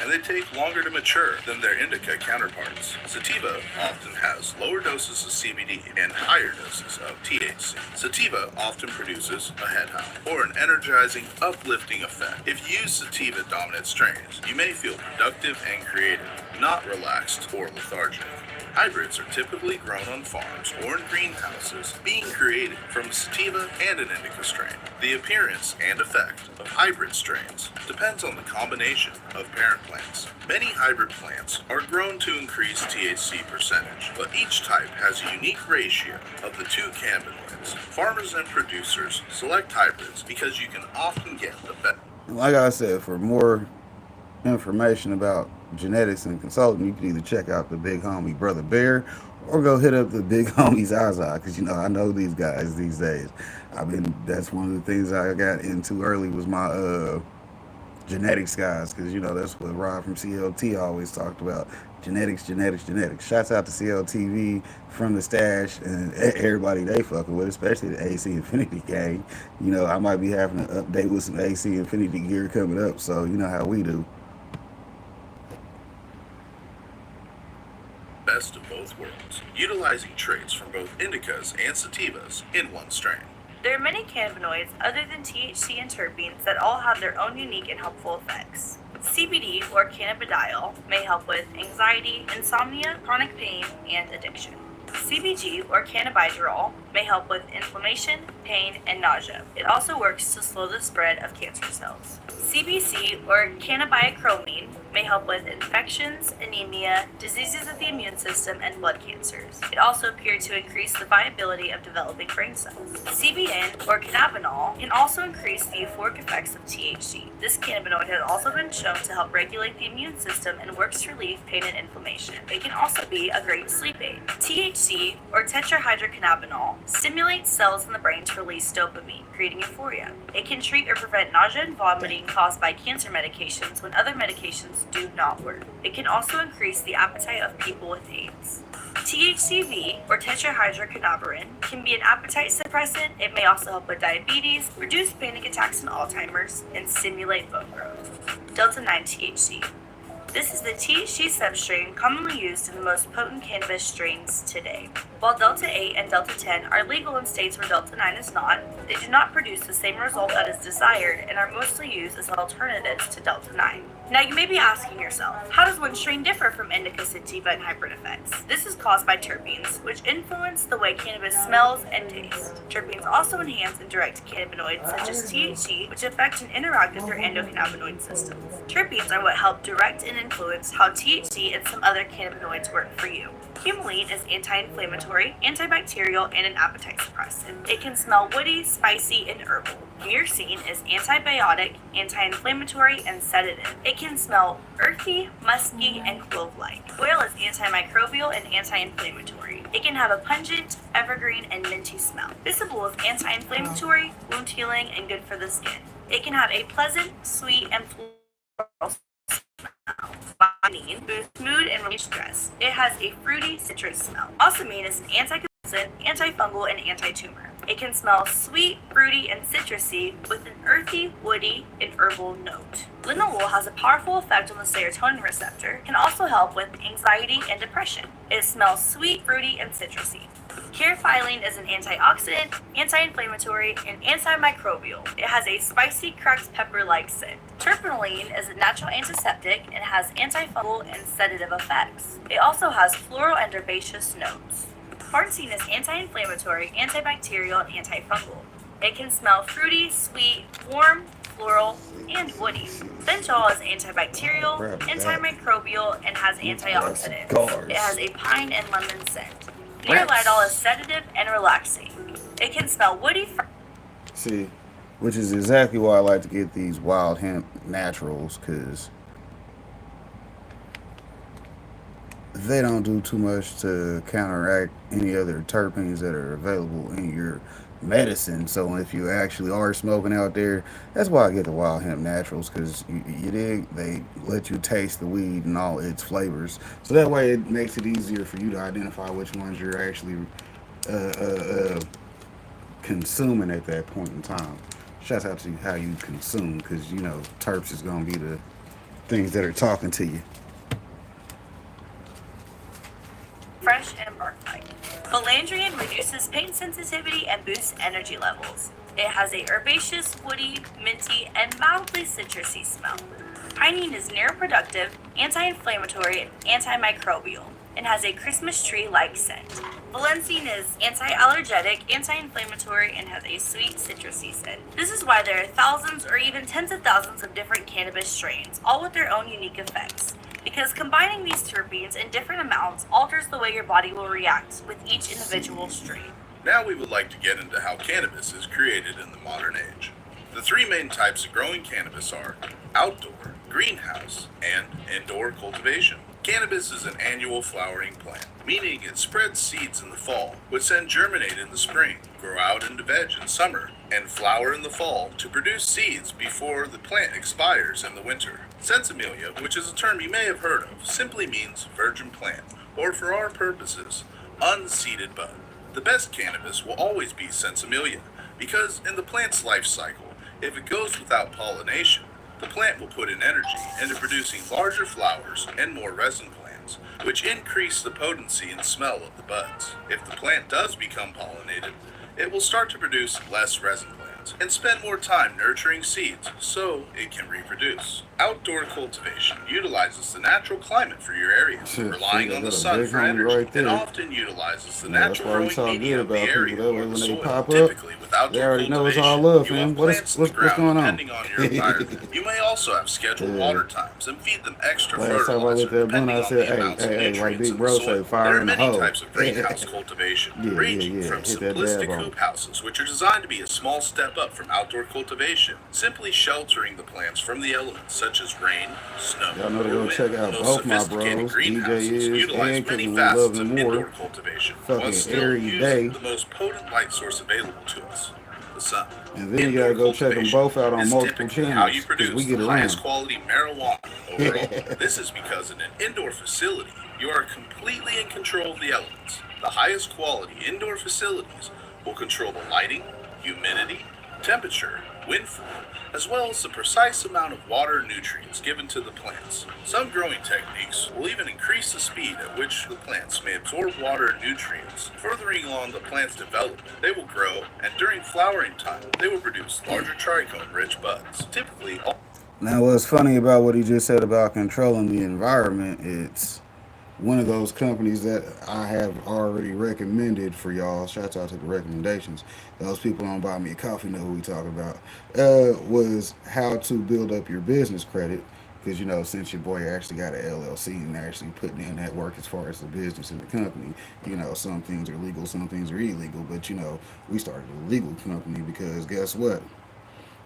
and they take longer to mature than their indica counterparts. Sativa often has lower doses of CBD and higher doses of THC. Sativa often produces a head high, or an energizing, uplifting effect. If you use sativa-dominant strains, you may feel productive and creative, not relaxed or lethargic. Hybrids are typically grown on farms or in greenhouses, being created from a sativa and an indica strain. The appearance and effect of hybrid strains depends on the combination of parent plants. Many hybrid plants are grown to increase THC percentage, but each type has a unique ratio of the two cannabinoids. Farmers and producers select hybrids because you can often get the best. Like I said, for more information about genetics and consulting, you can either check out the big homie Brother Bear or go hit up the big homie Zaza, because I know these guys these days. That's one of the things I got into early was my genetics guys, because that's what Rob from CLT always talked about. Genetics. Shouts out to CLTV from the stash and everybody they fucking with, especially the AC Infinity gang. I might be having an update with some AC Infinity gear coming up, so you know how we do. Best of both worlds, utilizing traits from both indicas and sativas in one strain. There are many cannabinoids other than THC and terpenes that all have their own unique and helpful effects. CBD, or cannabidiol, may help with anxiety, insomnia, chronic pain, and addiction. CBG, or cannabidiol, may help with inflammation, pain, and nausea. It also works to slow the spread of cancer cells. CBC, or cannabiachromine, may help with infections, anemia, diseases of the immune system, and blood cancers. It also appeared to increase the viability of developing brain cells. CBN, or cannabinol, can also increase the euphoric effects of THC. This cannabinoid has also been shown to help regulate the immune system and works to relieve pain and inflammation. It can also be a great sleep aid. THC, or tetrahydrocannabinol, stimulates cells in the brain to release dopamine, creating euphoria. It can treat or prevent nausea and vomiting caused by cancer medications when other medications do not work. It can also increase the appetite of people with AIDS. THCV, or tetrahydrocannabinol, can be an appetite suppressant. It may also help with diabetes, reduce panic attacks in Alzheimer's, and stimulate bone growth. Delta-9 THC. This is the THC substrain commonly used in the most potent cannabis strains today. While Delta-8 and Delta-10 are legal in states where Delta-9 is not, they do not produce the same result that is desired and are mostly used as alternatives to Delta-9. Now you may be asking yourself, how does one strain differ from indica, sativa, and hybrid effects? This is caused by terpenes, which influence the way cannabis smells and tastes. Terpenes also enhance and direct cannabinoids such as THC, which affect and interact with your endocannabinoid systems. Terpenes are what help direct and influence how THC and some other cannabinoids work for you. Humulene is anti-inflammatory, antibacterial, and an appetite suppressant. It can smell woody, spicy, and herbal. Myrcene is antibiotic, anti-inflammatory, and sedative. It can smell earthy, musky, and clove-like. Oil is antimicrobial and anti-inflammatory. It can have a pungent, evergreen, and minty smell. Visible is anti-inflammatory, wound healing, and good for the skin. It can have a pleasant, sweet, and floral smell. boosts mood and relieves stress. It has a fruity citrus smell. Osmine is an anti-convulsant, antifungal, and anti-tumor. It can smell sweet, fruity, and citrusy with an earthy, woody, and herbal note. Linalool has a powerful effect on the serotonin receptor, can also help with anxiety and depression. It smells sweet, fruity, and citrusy. Carfilene is an antioxidant, anti-inflammatory, and antimicrobial. It has a spicy, cracked pepper-like scent. Terpenoline is a natural antiseptic and has antifungal and sedative effects. It also has floral and herbaceous notes. Farnesene is anti-inflammatory, antibacterial, and antifungal. It can smell fruity, sweet, warm, floral, and woody. Benzoyl is antibacterial, antimicrobial, and has antioxidants. It has a pine and lemon scent. Neurolidol is sedative and relaxing. It can smell woody. See, which is exactly why I like to get these wild hemp naturals, because they don't do too much to counteract any other terpenes that are available in your medicine. So if you actually are smoking out there, that's why I get the wild hemp naturals, because you dig, they let you taste the weed and all its flavors. So that way it makes it easier for you to identify which ones you're actually uh, uh, uh, consuming at that point in time. Shouts out to how you consume, because you know terps is gonna be the things that are talking to you. Fresh and bark-like. Valerian reduces pain sensitivity and boosts energy levels. It has a herbaceous, woody, minty, and mildly citrusy smell. Pinene is neuroproductive, anti-inflammatory, and antimicrobial, and has a Christmas tree-like scent. Valencine is anti-allergenic, anti-inflammatory, and has a sweet citrusy scent. This is why there are thousands or even tens of thousands of different cannabis strains, all with their own unique effects. Because combining these terpenes in different amounts alters the way your body will react with each individual strain. Now we would like to get into how cannabis is created in the modern age. The three main types of growing cannabis are outdoor, greenhouse, and indoor cultivation. Cannabis is an annual flowering plant, meaning it spreads seeds in the fall, which then germinate in the spring, grow out into veg in summer, and flower in the fall to produce seeds before the plant expires in the winter. Sensimilia, which is a term you may have heard of, simply means virgin plant, or for our purposes, unseeded bud. The best cannabis will always be sensimilia, because in the plant's life cycle, if it goes without pollination, the plant will put in energy into producing larger flowers and more resin glands, which increase the potency and smell of the buds. If the plant does become pollinated, it will start to produce less resin glands and spend more time nurturing seeds so it can reproduce. Outdoor cultivation utilizes the natural climate for your area, relying on the sun for energy, and often utilizes the natural growing medium of the area or the soil. Typically, with outdoor cultivation, you have plants in the ground depending on your environment. You may also have scheduled water times and feed them extra fertilizer depending on the amounts of nutrients in the soil. There are many types of greenhouse cultivation, ranging from simplistic hoop houses, which are designed to be a small step up from outdoor cultivation, simply sheltering the plants from the elements such as rain, snow, Y'all know to or go wind. check out Most both my sophisticated bros, greenhouses DJ is utilize and many Cooking with facets Love of and indoor More. cultivation, Fucking while still every using day. the most potent light source available to us, the sun. And then you gotta go check them both out on is multiple typically how you channels, because we produce get the highest around. quality marijuana overall. This is because in an indoor facility, you are completely in control of the elements. The highest quality indoor facilities will control the lighting, humidity, temperature, wind flow, as well as the precise amount of water and nutrients given to the plants. Some growing techniques will even increase the speed at which the plants may absorb water and nutrients, furthering along the plant's development. They will grow, and during flowering time, they will produce larger trichome-rich buds. Typically, Now, what's funny about what he just said about controlling the environment, it's one of those companies that I have already recommended for y'all. Shouts out to the recommendations. Those people on Buy Me a Coffee know who we talk about. Was how to build up your business credit. Because, you know, since your boy actually got an LLC and actually putting in that work as far as the business and the company, you know, some things are legal, some things are illegal. But, you know, we started a legal company because guess what?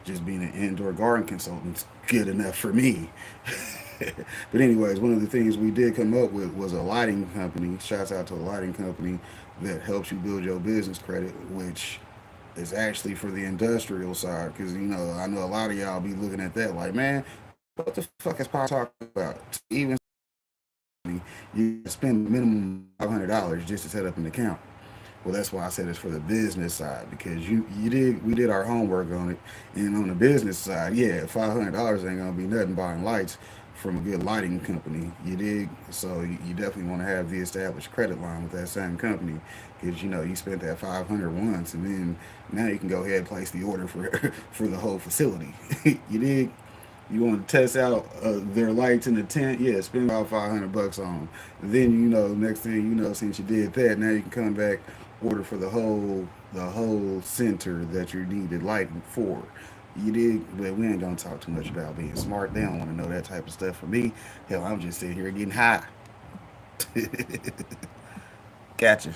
Just being an indoor garden consultant's good enough for me. But anyways, one of the things we did come up with was a lighting company. Shouts out to a lighting company that helps you build your business credit, which is actually for the industrial side. Because you know, I know a lot of y'all be looking at that like, man, what the fuck is Paul talking about? Even you spend minimum $500 just to set up an account. Well, that's why I said it's for the business side because we did our homework on it, and on the business side, yeah, $500 ain't gonna be nothing buying lights from a good lighting company. You dig? So you definitely want to have the established credit line with that same company because you spent that 500 once, and then now you can go ahead and place the order for for the whole facility. You dig? You want to test out their lights in the tent? Yeah, spend about $500 on them. Then next thing you know, since you did that, now you can come back order for the whole center that you needed lighting for. You did, but we ain't gonna talk too much about being smart. They don't want to know that type of stuff from me. Hell, I'm just sitting here getting high. Gotcha.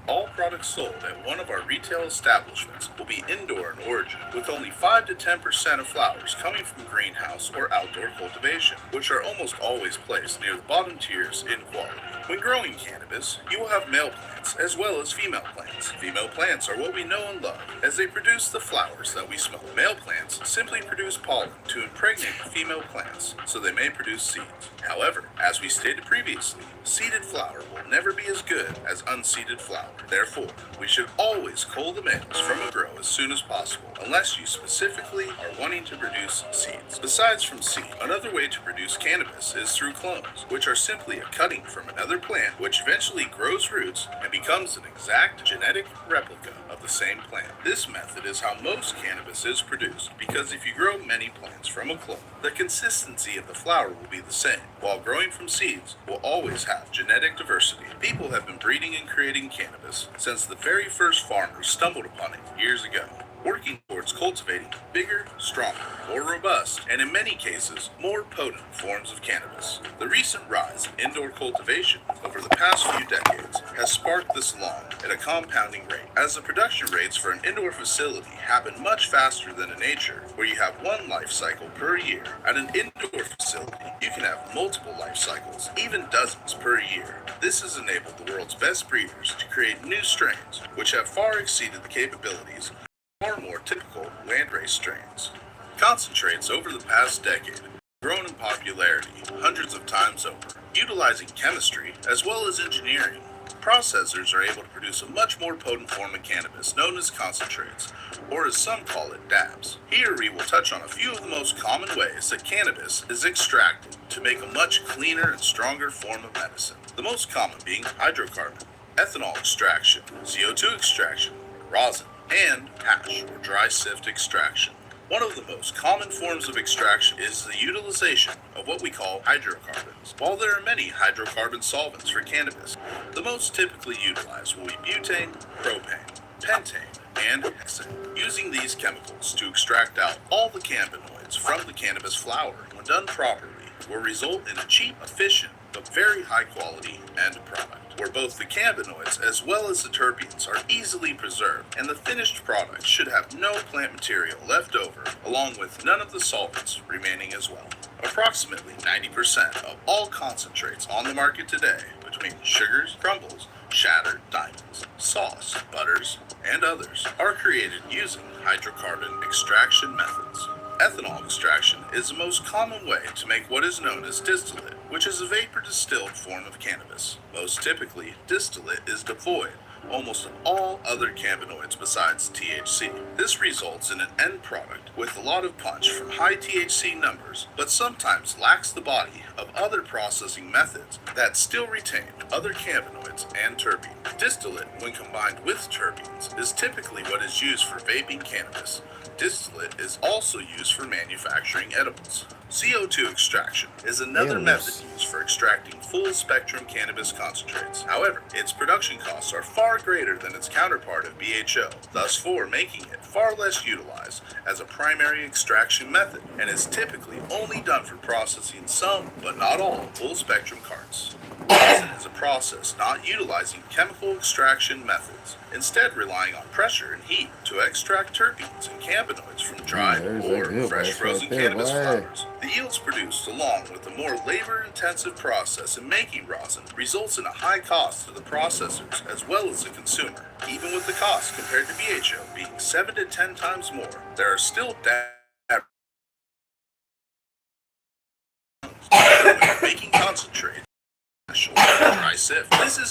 All products sold at one of our retail establishments will be indoor in origin, with only 5 to 10% of flowers coming from greenhouse or outdoor cultivation, which are almost always placed near the bottom tiers in quality. When growing cannabis, you will have male plants as well as female plants. Female plants are what we know and love, as they produce the flowers that we smell. Male plants simply produce pollen to impregnate the female plants, so they may produce seeds. However, as we stated previously, seeded flower will never be as good as unseeded flower. Therefore, we should always cull the males from a grow as soon as possible, unless you specifically are wanting to produce seeds. Besides from seed, another way to produce cannabis is through clones, which are simply a cutting from another plant which eventually grows roots and becomes an exact genetic replica of the same plant. This method is how most cannabis is produced, because if you grow many plants from a clone, the consistency of the flower will be the same, while growing from seeds will always have genetic diversity. People have been breeding and creating cannabis since the very first farmers stumbled upon it years ago, working towards cultivating bigger, stronger, more robust, and in many cases, more potent forms of cannabis. The recent rise in indoor cultivation over the past few decades has sparked this along at a compounding rate, as the production rates for an indoor facility happen much faster than in nature, where you have one life cycle per year. At an indoor facility, you can have multiple life cycles, even dozens per year. This has enabled the world's best breeders to create new strains, which have far exceeded the capabilities far more typical landrace strains. Concentrates over the past decade have grown in popularity hundreds of times over. Utilizing chemistry as well as engineering, processors are able to produce a much more potent form of cannabis known as concentrates, or as some call it, dabs. Here we will touch on a few of the most common ways that cannabis is extracted to make a much cleaner and stronger form of medicine. The most common being hydrocarbon, ethanol extraction, CO2 extraction, rosin, and hash or dry sift extraction. One of the most common forms of extraction is the utilization of what we call hydrocarbons. While there are many hydrocarbon solvents for cannabis, the most typically utilized will be butane, propane, pentane, and hexane. Using these chemicals to extract out all the cannabinoids from the cannabis flower, when done properly, will result in a cheap, efficient, but very high quality end product, where both the cannabinoids as well as the terpenes are easily preserved, and the finished product should have no plant material left over, along with none of the solvents remaining as well. Approximately 90% of all concentrates on the market today, between sugars, crumbles, shattered diamonds, sauce, butters, and others, are created using hydrocarbon extraction methods. Ethanol extraction is the most common way to make what is known as distillate, which is a vapor distilled form of cannabis. Most typically, distillate is devoid almost of all other cannabinoids besides THC. This results in an end product with a lot of punch from high THC numbers, but sometimes lacks the body of other processing methods that still retain other cannabinoids and terpenes. Distillate, when combined with terpenes, is typically what is used for vaping cannabis. Distillate is also used for manufacturing edibles. CO2 extraction is another method used for extracting full-spectrum cannabis concentrates. However, its production costs are far greater than its counterpart of BHO, thus for making it far less utilized as a primary extraction method, and is typically only done for processing some, but not all, full-spectrum carts. Resin is a process not utilizing chemical extraction methods, instead relying on pressure and heat to extract terpenes and cannabinoids from dried or fresh frozen cannabis flowers. The yields produced, along with a more labor-intensive process in making rosin, results in a high cost to the processors as well as the consumer. Even with the cost compared to BHO being 7 to 10 times more, there are still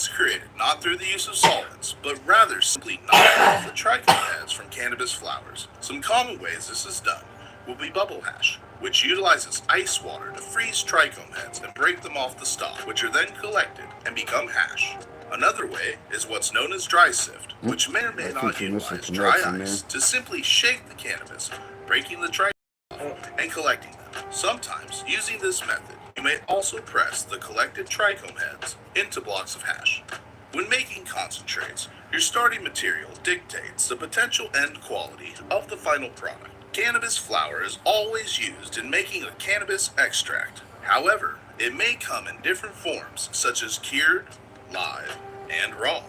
is created not through the use of solvents, but rather simply knocking off the trichome heads from cannabis flowers. Some common ways this is done will be bubble hash, which utilizes ice water to freeze trichome heads and break them off the stalk, which are then collected and become hash. Another way is what's known as dry sift, which may or may not utilize dry ice to simply shake the cannabis, breaking the trichome off and collecting them. Sometimes, using this method, you may also press the collected trichome heads into blocks of hash. When making concentrates, your starting material dictates the potential end quality of the final product. Cannabis flower is always used in making a cannabis extract. However, it may come in different forms, such as cured, live, and raw.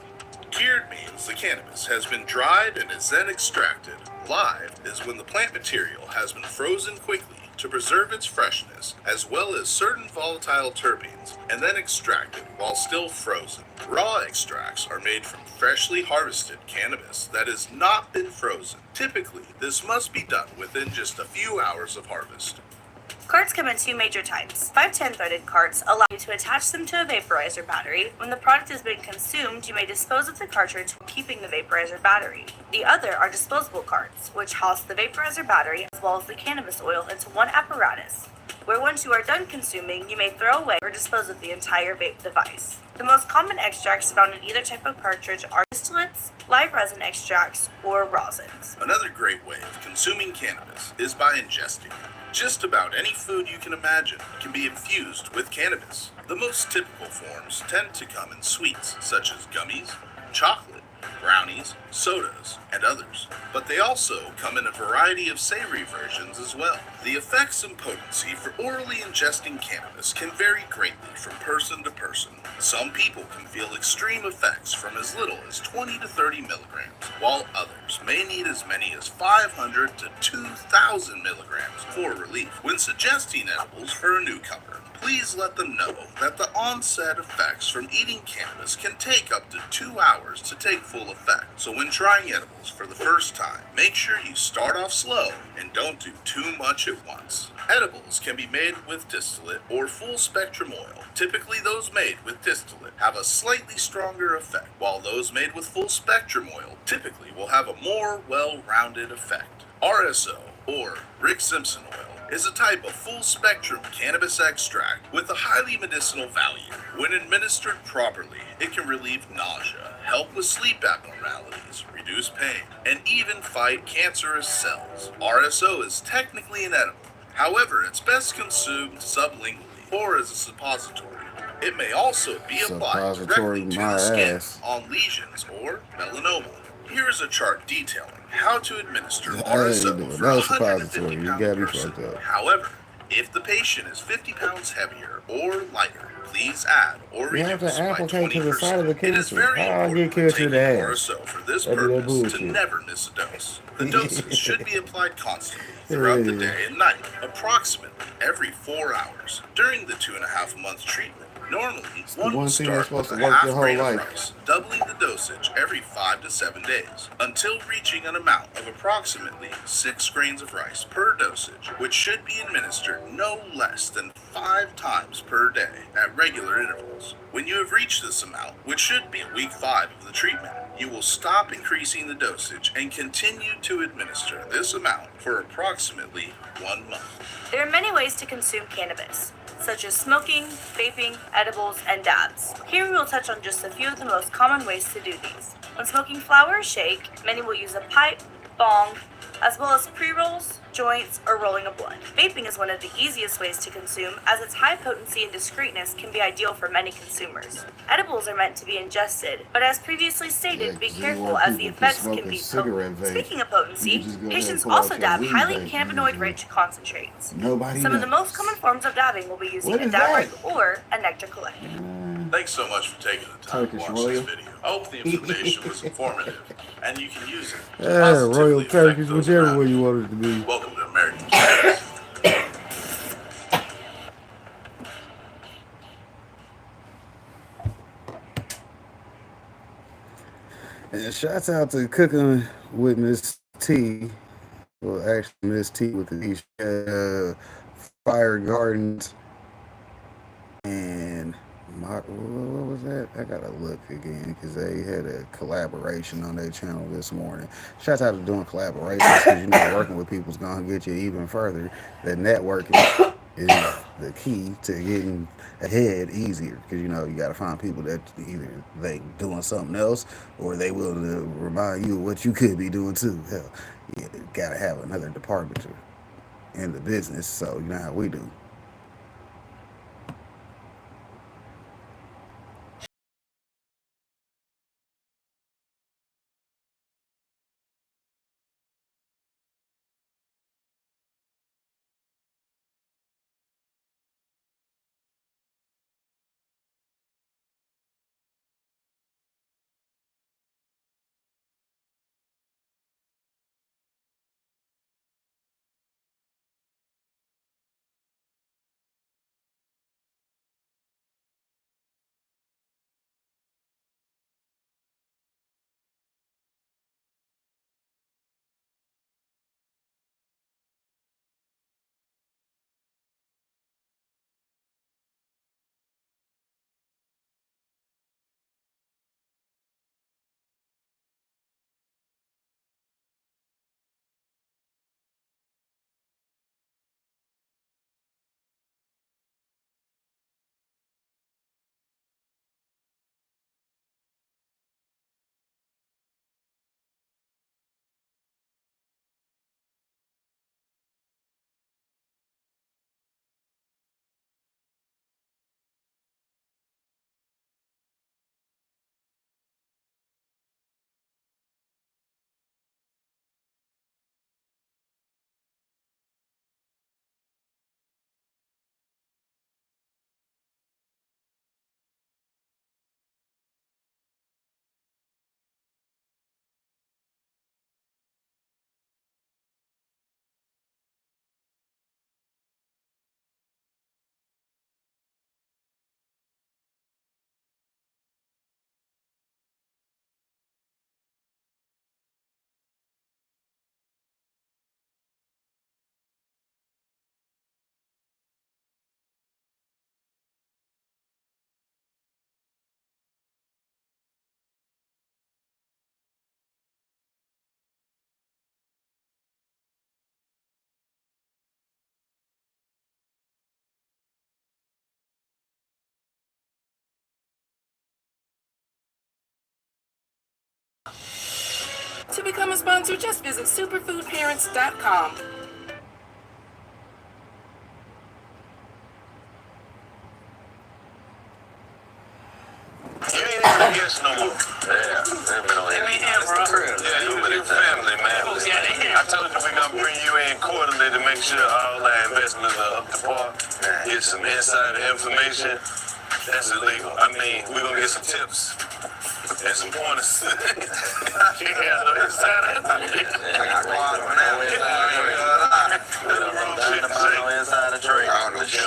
Cured means the cannabis has been dried and is then extracted. Live is when the plant material has been frozen quickly to preserve its freshness, as well as certain volatile terpenes, and then extracted while still frozen. Raw extracts are made from freshly harvested cannabis that has not been frozen. Typically, this must be done within just a few hours of harvest. Carts come in two major types. 510 threaded carts allow you to attach them to a vaporizer battery. When the product has been consumed, you may dispose of the cartridge while keeping the vaporizer battery. The other are disposable carts, which house the vaporizer battery as well as the cannabis oil into one apparatus, where once you are done consuming, you may throw away or dispose of the entire vape device. The most common extracts found in either type of cartridge are distillates, live resin extracts, or rosins. Another great way of consuming cannabis is by ingesting it. Just about any food you can imagine can be infused with cannabis. The most typical forms tend to come in sweets, such as gummies, chocolate, brownies, sodas, and others. But they also come in a variety of savory versions as well. The effects and potency for orally ingesting cannabis can vary greatly from person to person. Some people can feel extreme effects from as little as 20 to 30 milligrams, while others may need as many as 500 to 2,000 milligrams for relief. When suggesting edibles for a newcomer, please let them know that the onset effects from eating cannabis can take up to 2 hours to take full effect. So when trying edibles for the first time, make sure you start off slow and don't do too much at once. Edibles can be made with distillate or full spectrum oil. Typically those made with distillate have a slightly stronger effect, while those made with full spectrum oil typically will have a more well-rounded effect. RSO, or Rick Simpson oil, is a type of full-spectrum cannabis extract with a highly medicinal value. When administered properly, it can relieve nausea, help with sleep abnormalities, reduce pain, and even fight cancerous cells. RSO is technically an edible. However, it's best consumed sublingually or as a suppository. It may also be applied directly to the skin on lesions or melanoma. Here is a chart detailing how to administer RSO for a 150-pound person. However, if the patient is 50 pounds heavier or lighter, please add or reduce by 20%. It is very important when taking RSO for this purpose to never miss a dose. The doses should be applied constantly throughout the day and night, approximately every 4 hours. During the 2.5-month treatment, normally, one will start with a half grain of rice, doubling the dosage every 5 to 7 days, until reaching an amount of approximately 6 grains of rice per dosage, which should be administered no less than 5 times per day at regular intervals. When you have reached this amount, which should be week 5 of the treatment, you will stop increasing the dosage and continue to administer this amount for approximately 1 month. There are many ways to consume cannabis, such as smoking, vaping, edibles, and dabs. Here we will touch on just a few of the most common ways to do these. When smoking flower or shake, many will use a pipe, bong, as well as pre-rolls, joints, or rolling a blunt. Vaping is one of the easiest ways to consume, as its high potency and discreetness can be ideal for many consumers. Edibles are meant to be ingested, but as previously stated, be careful as the effects can be potent. Speaking of potency, patients also dab highly cannabinoid-rich concentrates. Some of the most common forms of dabbing will be using a dab rig or a nectar collector. Thanks so much for taking the time to watch this video. I hope the information was informative and you can use it to positively Royal affect Turkish, those whichever around way you. you want it to be. Welcome to American Cannabis. And shouts out to Cooking with Miss T. Well, actually, Miss T with the Fire Gardens and what was that? I gotta look again because they had a collaboration on their channel this morning. Shout out to doing collaborations because working with people's gonna get you even further. The networking is the key to getting ahead easier because you gotta find people that either they doing something else or they willing to remind you of what you could be doing too. Hell, you gotta have another department in the business. So you know how we do. To become a sponsor, just visit superfoodparents.com. You ain't even guess no more. Yeah, they've been on here. Yeah, you with your family, man. I told you we're gonna bring you in quarterly to make sure all our investments are up to par. Get some insider information. That's illegal. I mean, we're gonna get some tips and some pointers. Yeah, no insider information. Inside trade. Oh, no shit.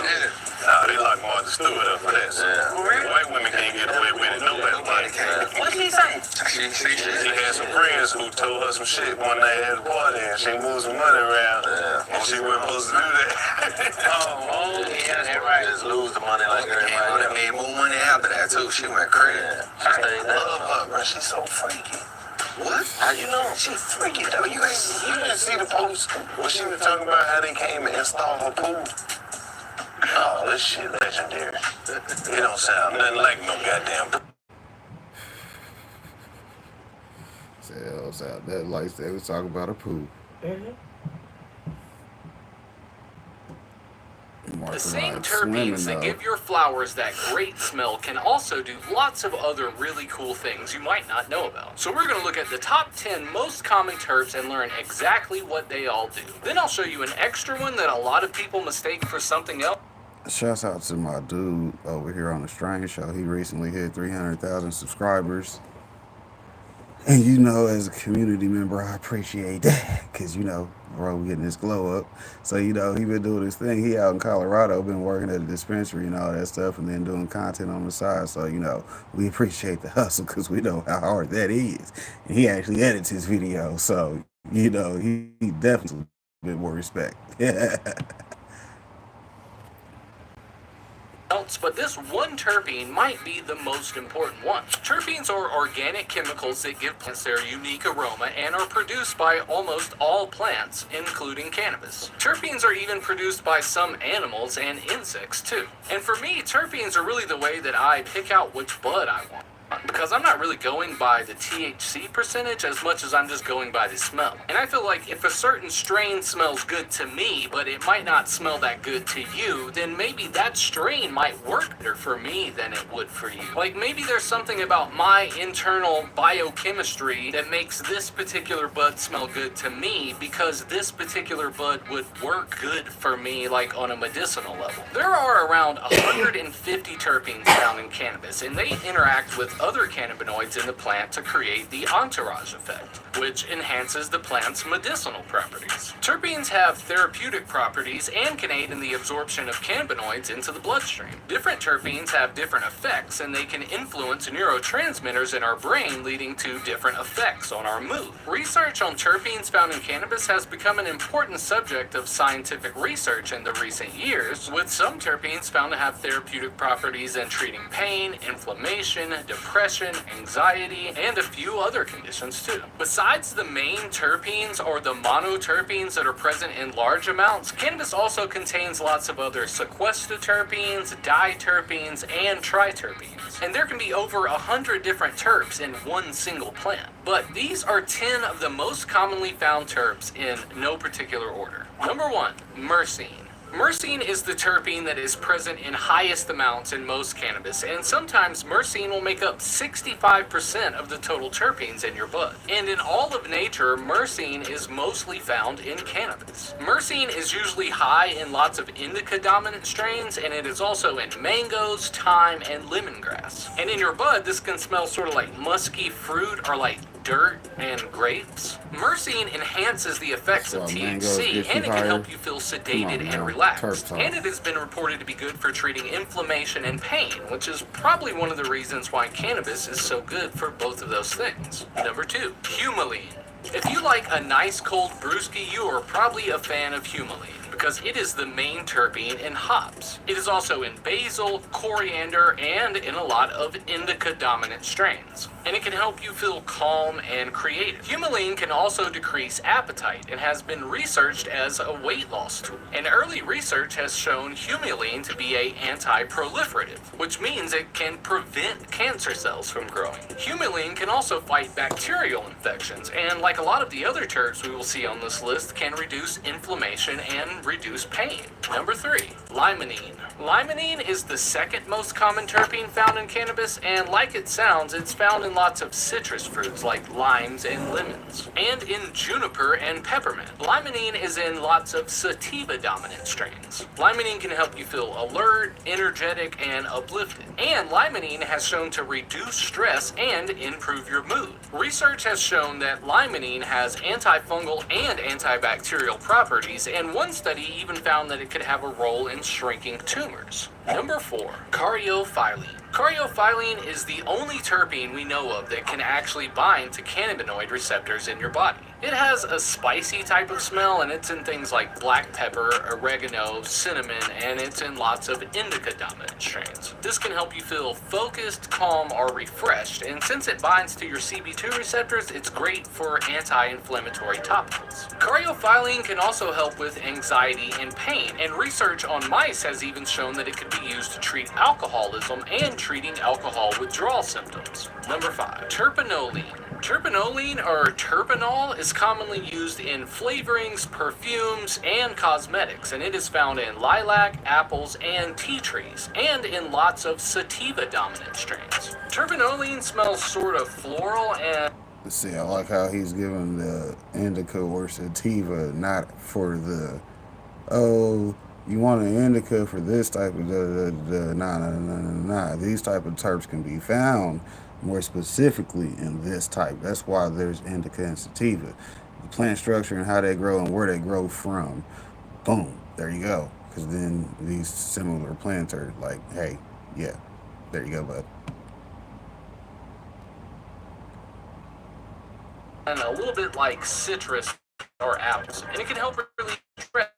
Nah, they lock Martha Stewart up for that. White women can't get away with it. Nobody can. What did he say? She had some friends who told her some shit one night at a party and she moved some money around. And she wasn't supposed to do that. Yeah, that's right. Just lose the money like everybody. They made more money after that too. She went crazy. She stayed there. Love her, bro. She's so freaky. What? How you know? She freaky though. You didn't see the post when she was talking about how they came and installed her pool. Oh, this shit legendary. It don't sound nothing like no goddamn. Sales out that like they was talking about a pool. The same terpenes that give your flowers that great smell can also do lots of other really cool things you might not know about. So we're going to look at the top 10 most common terps and learn exactly what they all do. Then I'll show you an extra one that a lot of people mistake for something else. Shouts out to my dude over here on the Strange Show. He recently hit 300,000 subscribers. And as a community member, I appreciate that. Because, bro, we getting this glow up. So, he been doing his thing. He out in Colorado, been working at a dispensary and all that stuff, and then doing content on the side. So, we appreciate the hustle because we know how hard that is. And he actually edits his video. So, he definitely a bit more respect. terps, but this one terpene might be the most important one. Terpenes are organic chemicals that give plants their unique aroma and are produced by almost all plants, including cannabis. Terpenes are even produced by some animals and insects too. And for me, terpenes are really the way that I pick out which bud I want, because I'm not really going by the THC percentage as much as I'm just going by the smell. And I feel like if a certain strain smells good to me, but it might not smell that good to you, then maybe that strain might work better for me than it would for you. Like maybe there's something about my internal biochemistry that makes this particular bud smell good to me because this particular bud would work good for me, like on a medicinal level. There are around 150 terpenes found in cannabis, and they interact with other cannabinoids in the plant to create the entourage effect, which enhances the plant's medicinal properties. Terpenes have therapeutic properties and can aid in the absorption of cannabinoids into the bloodstream. Different terpenes have different effects, and they can influence neurotransmitters in our brain, leading to different effects on our mood. Research on terpenes found in cannabis has become an important subject of scientific research in the recent years, with some terpenes found to have therapeutic properties in treating pain, inflammation, depression, anxiety, and a few other conditions too. Besides the main terpenes or the monoterpenes that are present in large amounts, cannabis also contains lots of other sequestraterpenes, diterpenes, and triterpenes. And there can be over 100 different terps in one single plant. But these are 10 of the most commonly found terps in no particular order. Number 1, myrcene. Myrcene is the terpene that is present in highest amounts in most cannabis, and sometimes myrcene will make up 65% of the total terpenes in your bud. And in all of nature, myrcene is mostly found in cannabis. Myrcene is usually high in lots of indica-dominant strains, and it is also in mangoes, thyme, and lemongrass. And in your bud, this can smell sort of like musky fruit or like dirt and grapes. Myrcene enhances the effects of THC, and it can help you feel sedated and relaxed. And it has been reported to be good for treating inflammation and pain, which is probably one of the reasons why cannabis is so good for both of those things. Number 2, humulene. If you like a nice cold brewski, you are probably a fan of humulene, because it is the main terpene in hops. It is also in basil, coriander, and in a lot of indica-dominant strains. And it can help you feel calm and creative. Humulene can also decrease appetite and has been researched as a weight loss tool. And early research has shown humulene to be an anti-proliferative, which means it can prevent cancer cells from growing. Humulene can also fight bacterial infections, and like a lot of the other terps we will see on this list, can reduce inflammation and reduce pain. Number 3, limonene. Limonene is the second most common terpene found in cannabis, and like it sounds, it's found in lots of citrus fruits like limes and lemons, and in juniper and peppermint. Limonene is in lots of sativa-dominant strains. Limonene can help you feel alert, energetic, and uplifted. And limonene has shown to reduce stress and improve your mood. Research has shown that limonene has antifungal and antibacterial properties, and one study even found that it could have a role in shrinking tumors. Number 4, caryophyllene. Caryophyllene is the only terpene we know of that can actually bind to cannabinoid receptors in your body. It has a spicy type of smell, and it's in things like black pepper, oregano, cinnamon, and it's in lots of indica-dominant strains. This can help you feel focused, calm, or refreshed, and since it binds to your CB2 receptors, it's great for anti-inflammatory topicals. Caryophyllene can also help with anxiety and pain, and research on mice has even shown that it could be used to treat alcoholism and treating alcohol withdrawal symptoms. Number 5, terpinolene. Terpinolene, or terpenol, is commonly used in flavorings, perfumes, and cosmetics, and it is found in lilac, apples, and tea trees, and in lots of sativa-dominant strains. Terpinolene smells sort of floral and... See, I like how he's giving the indica or sativa, not for the, oh, you want an indica for this type of nah. These type of terps can be found more specifically in this type. That's why there's indica and sativa. The plant structure and how they grow and where they grow from. Boom, there you go. Because then these similar plants are like, hey, yeah, there you go, bud. And a little bit like citrus or apples. And it can help relieve stress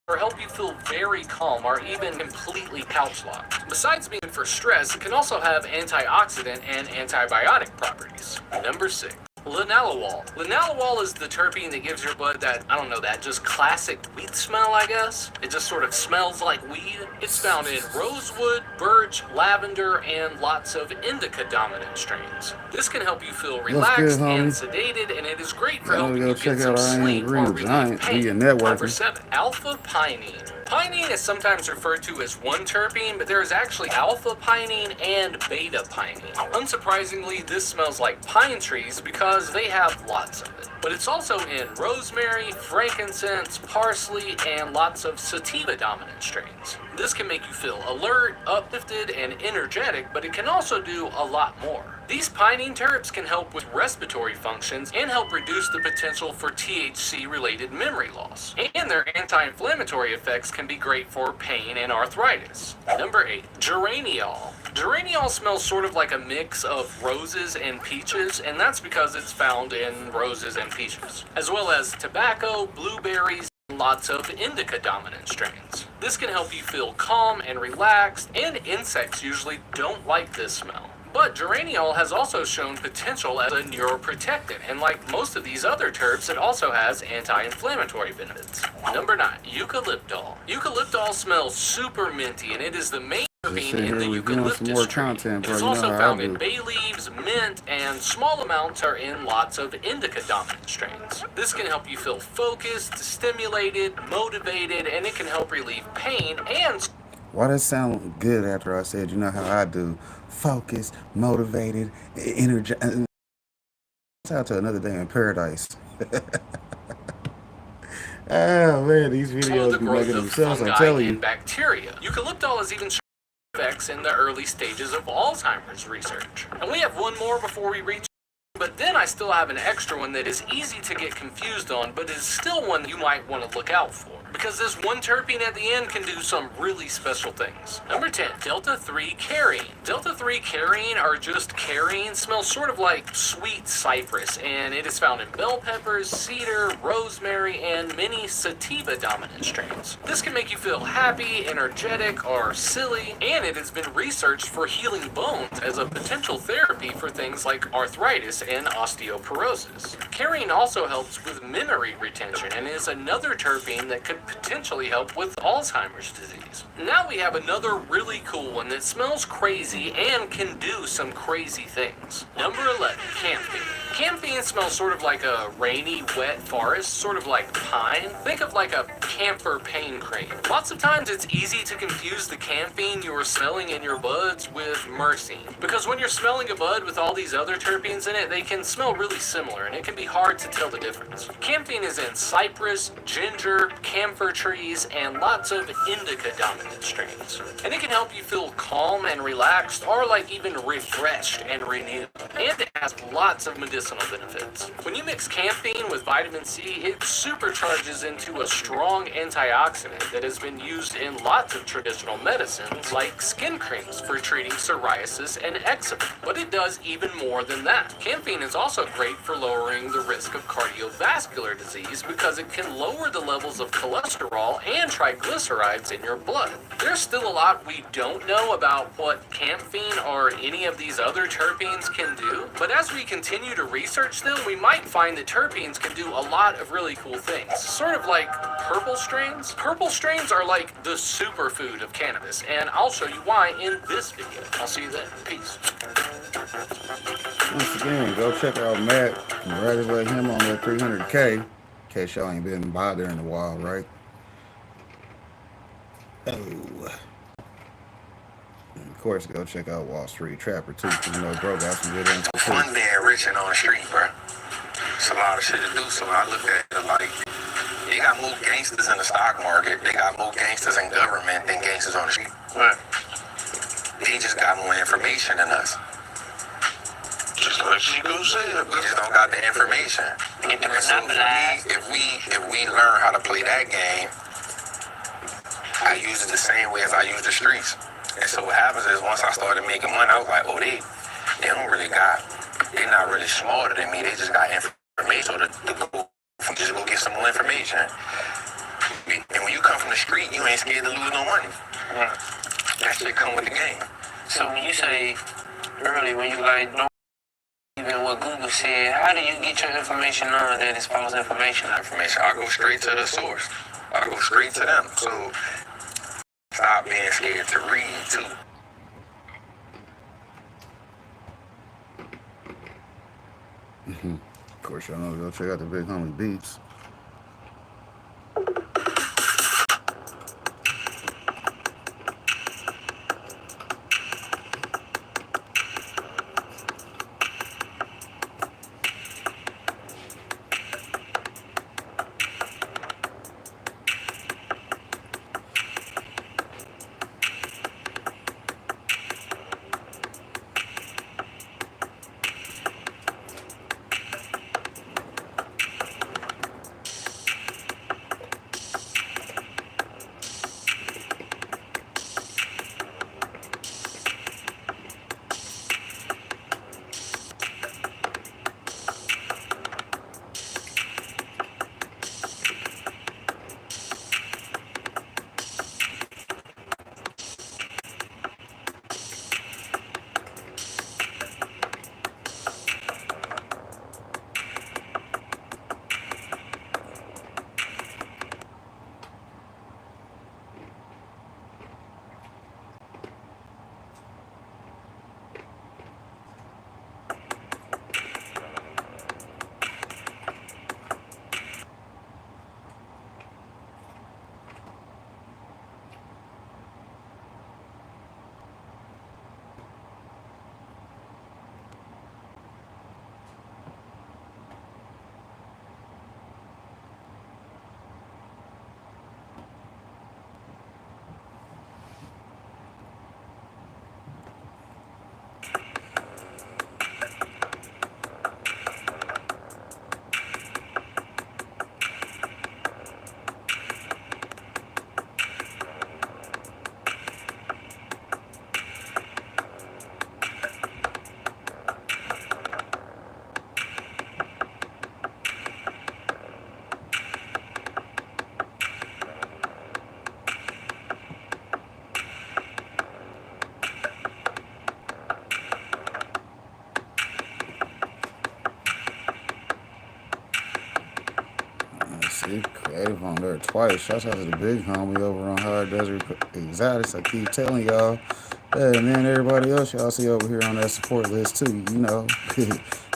or help you feel very calm or even completely couch locked. Besides being good for stress, it can also have antioxidant and antibiotic properties. Number 6. Linalool. Linalool is the terpene that gives your bud that, I don't know, that just classic weed smell, I guess. It just sort of smells like weed. It's found in rosewood, birch, lavender, and lots of indica-dominant strains. This can help you feel relaxed and sedated, and it is great for helping you get some sleep or relieve pain. Number 7. Alpha-pinene. Pinene is sometimes referred to as one terpene, but there is actually alpha-pinene and beta-pinene. Unsurprisingly, this smells like pine trees because they have lots of it. But it's also in rosemary, frankincense, parsley, and lots of sativa-dominant strains. This can make you feel alert, uplifted, and energetic, but it can also do a lot more. These pinene terps can help with respiratory functions and help reduce the potential for THC-related memory loss. And their anti-inflammatory effects can be great for pain and arthritis. Number 8. Geraniol. Geraniol smells sort of like a mix of roses and peaches, and that's because it's found in roses and peaches, as well as tobacco, blueberries, and lots of indica-dominant strains. This can help you feel calm and relaxed, and insects usually don't like this smell. But geraniol has also shown potential as a neuroprotectant, and like most of these other terps, it also has anti-inflammatory benefits. Number 9. Eucalyptol. Eucalyptol smells super minty, and it is the main terpene in the eucalyptus tree. It is also found in bay leaves, mint, and small amounts are in lots of indica-dominant strains. This can help you feel focused, stimulated, motivated, and it can help relieve pain and... Why that sound good after I said, you know how I do? Focused, motivated, energized. Out to another day in paradise. Oh man, these videos be making themselves, I'm telling you. Bacteria. Eucalyptol is even effects in the early stages of Alzheimer's research. And we have one more before we reach, but then I still have an extra one that is easy to get confused on, but is still one you might want to look out for. Because this one terpene at the end can do some really special things. Number 10, delta-3 carine. Delta-3 carine, or just carine, smells sort of like sweet cypress, and it is found in bell peppers, cedar, rosemary, and many sativa-dominant strains. This can make you feel happy, energetic, or silly, and it has been researched for healing bones as a potential therapy for things like arthritis and osteoporosis. Carine also helps with memory retention and is another terpene that could potentially help with Alzheimer's disease. Now we have another really cool one that smells crazy and can do some crazy things. Number 11, camphene. Camphene smells sort of like a rainy, wet forest, sort of like pine. Think of like a camphor pain cream. Lots of times it's easy to confuse the camphene you are smelling in your buds with myrcene. Because when you're smelling a bud with all these other terpenes in it, they can smell really similar and it can be hard to tell the difference. Camphene is in cypress, ginger, camphor trees, and lots of indica-dominant strains. And it can help you feel calm and relaxed, or like even refreshed and renewed. And it has lots of medicinal benefits. When you mix camphene with vitamin C, it supercharges into a strong antioxidant that has been used in lots of traditional medicines, like skin creams for treating psoriasis and eczema. But it does even more than that. Camphene is also great for lowering the risk of cardiovascular disease because it can lower the levels of cholesterol and triglycerides in your blood. There's still a lot we don't know about what camphene or any of these other terpenes can do, but as we continue to research them, we might find that terpenes can do a lot of really cool things. Sort of like purple strains. Purple strains are like the superfood of cannabis, and I'll show you why in this video. I'll see you then. Peace. Once again, go check out Matt. Congratulate him on that 300K. In case y'all ain't been by there in a while, right? Oh. And of course, go check out Wall Street Trapper too, because you know bro got some good info too. One being rich and on the street, bro. It's a lot of shit to do, so I look at it like they got more gangsters in the stock market, they got more gangsters in government than gangsters on the street. But they just got more information than us. Just like Chico said, we just don't got the information. So if we learn how to play that game, I use it the same way as I use the streets. And so what happens is once I started making money, I was like, oh, they don't really got, they're not really smarter than me. They just got information. So to go, just go get some more information. And when you come from the street, you ain't scared to lose no money. That shit come with the game. So when you say earlier, when you like don't even what Google said, how do you get your information on that is false information? I go straight to the source. I go straight to them. So stop being scared to read too. Of course, y'all know to go check out the big homie Beats. See, creative on there twice. Shouts out to the big homie over on High Desert Exotics. I keep telling y'all. And then everybody else y'all see over here on that support list too. You know,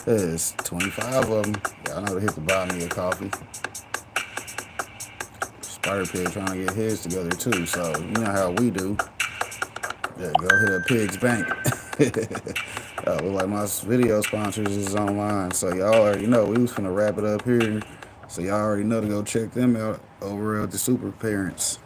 there's 25 of them. Y'all know to hit the buy me a coffee. Spider Pig trying to get his together too. So you know how we do. Yeah, go hit up Pig's Bank. Look like my video sponsors is online. So y'all already know we was finna wrap it up here. So y'all already know to go check them out over at the Superfood Parents.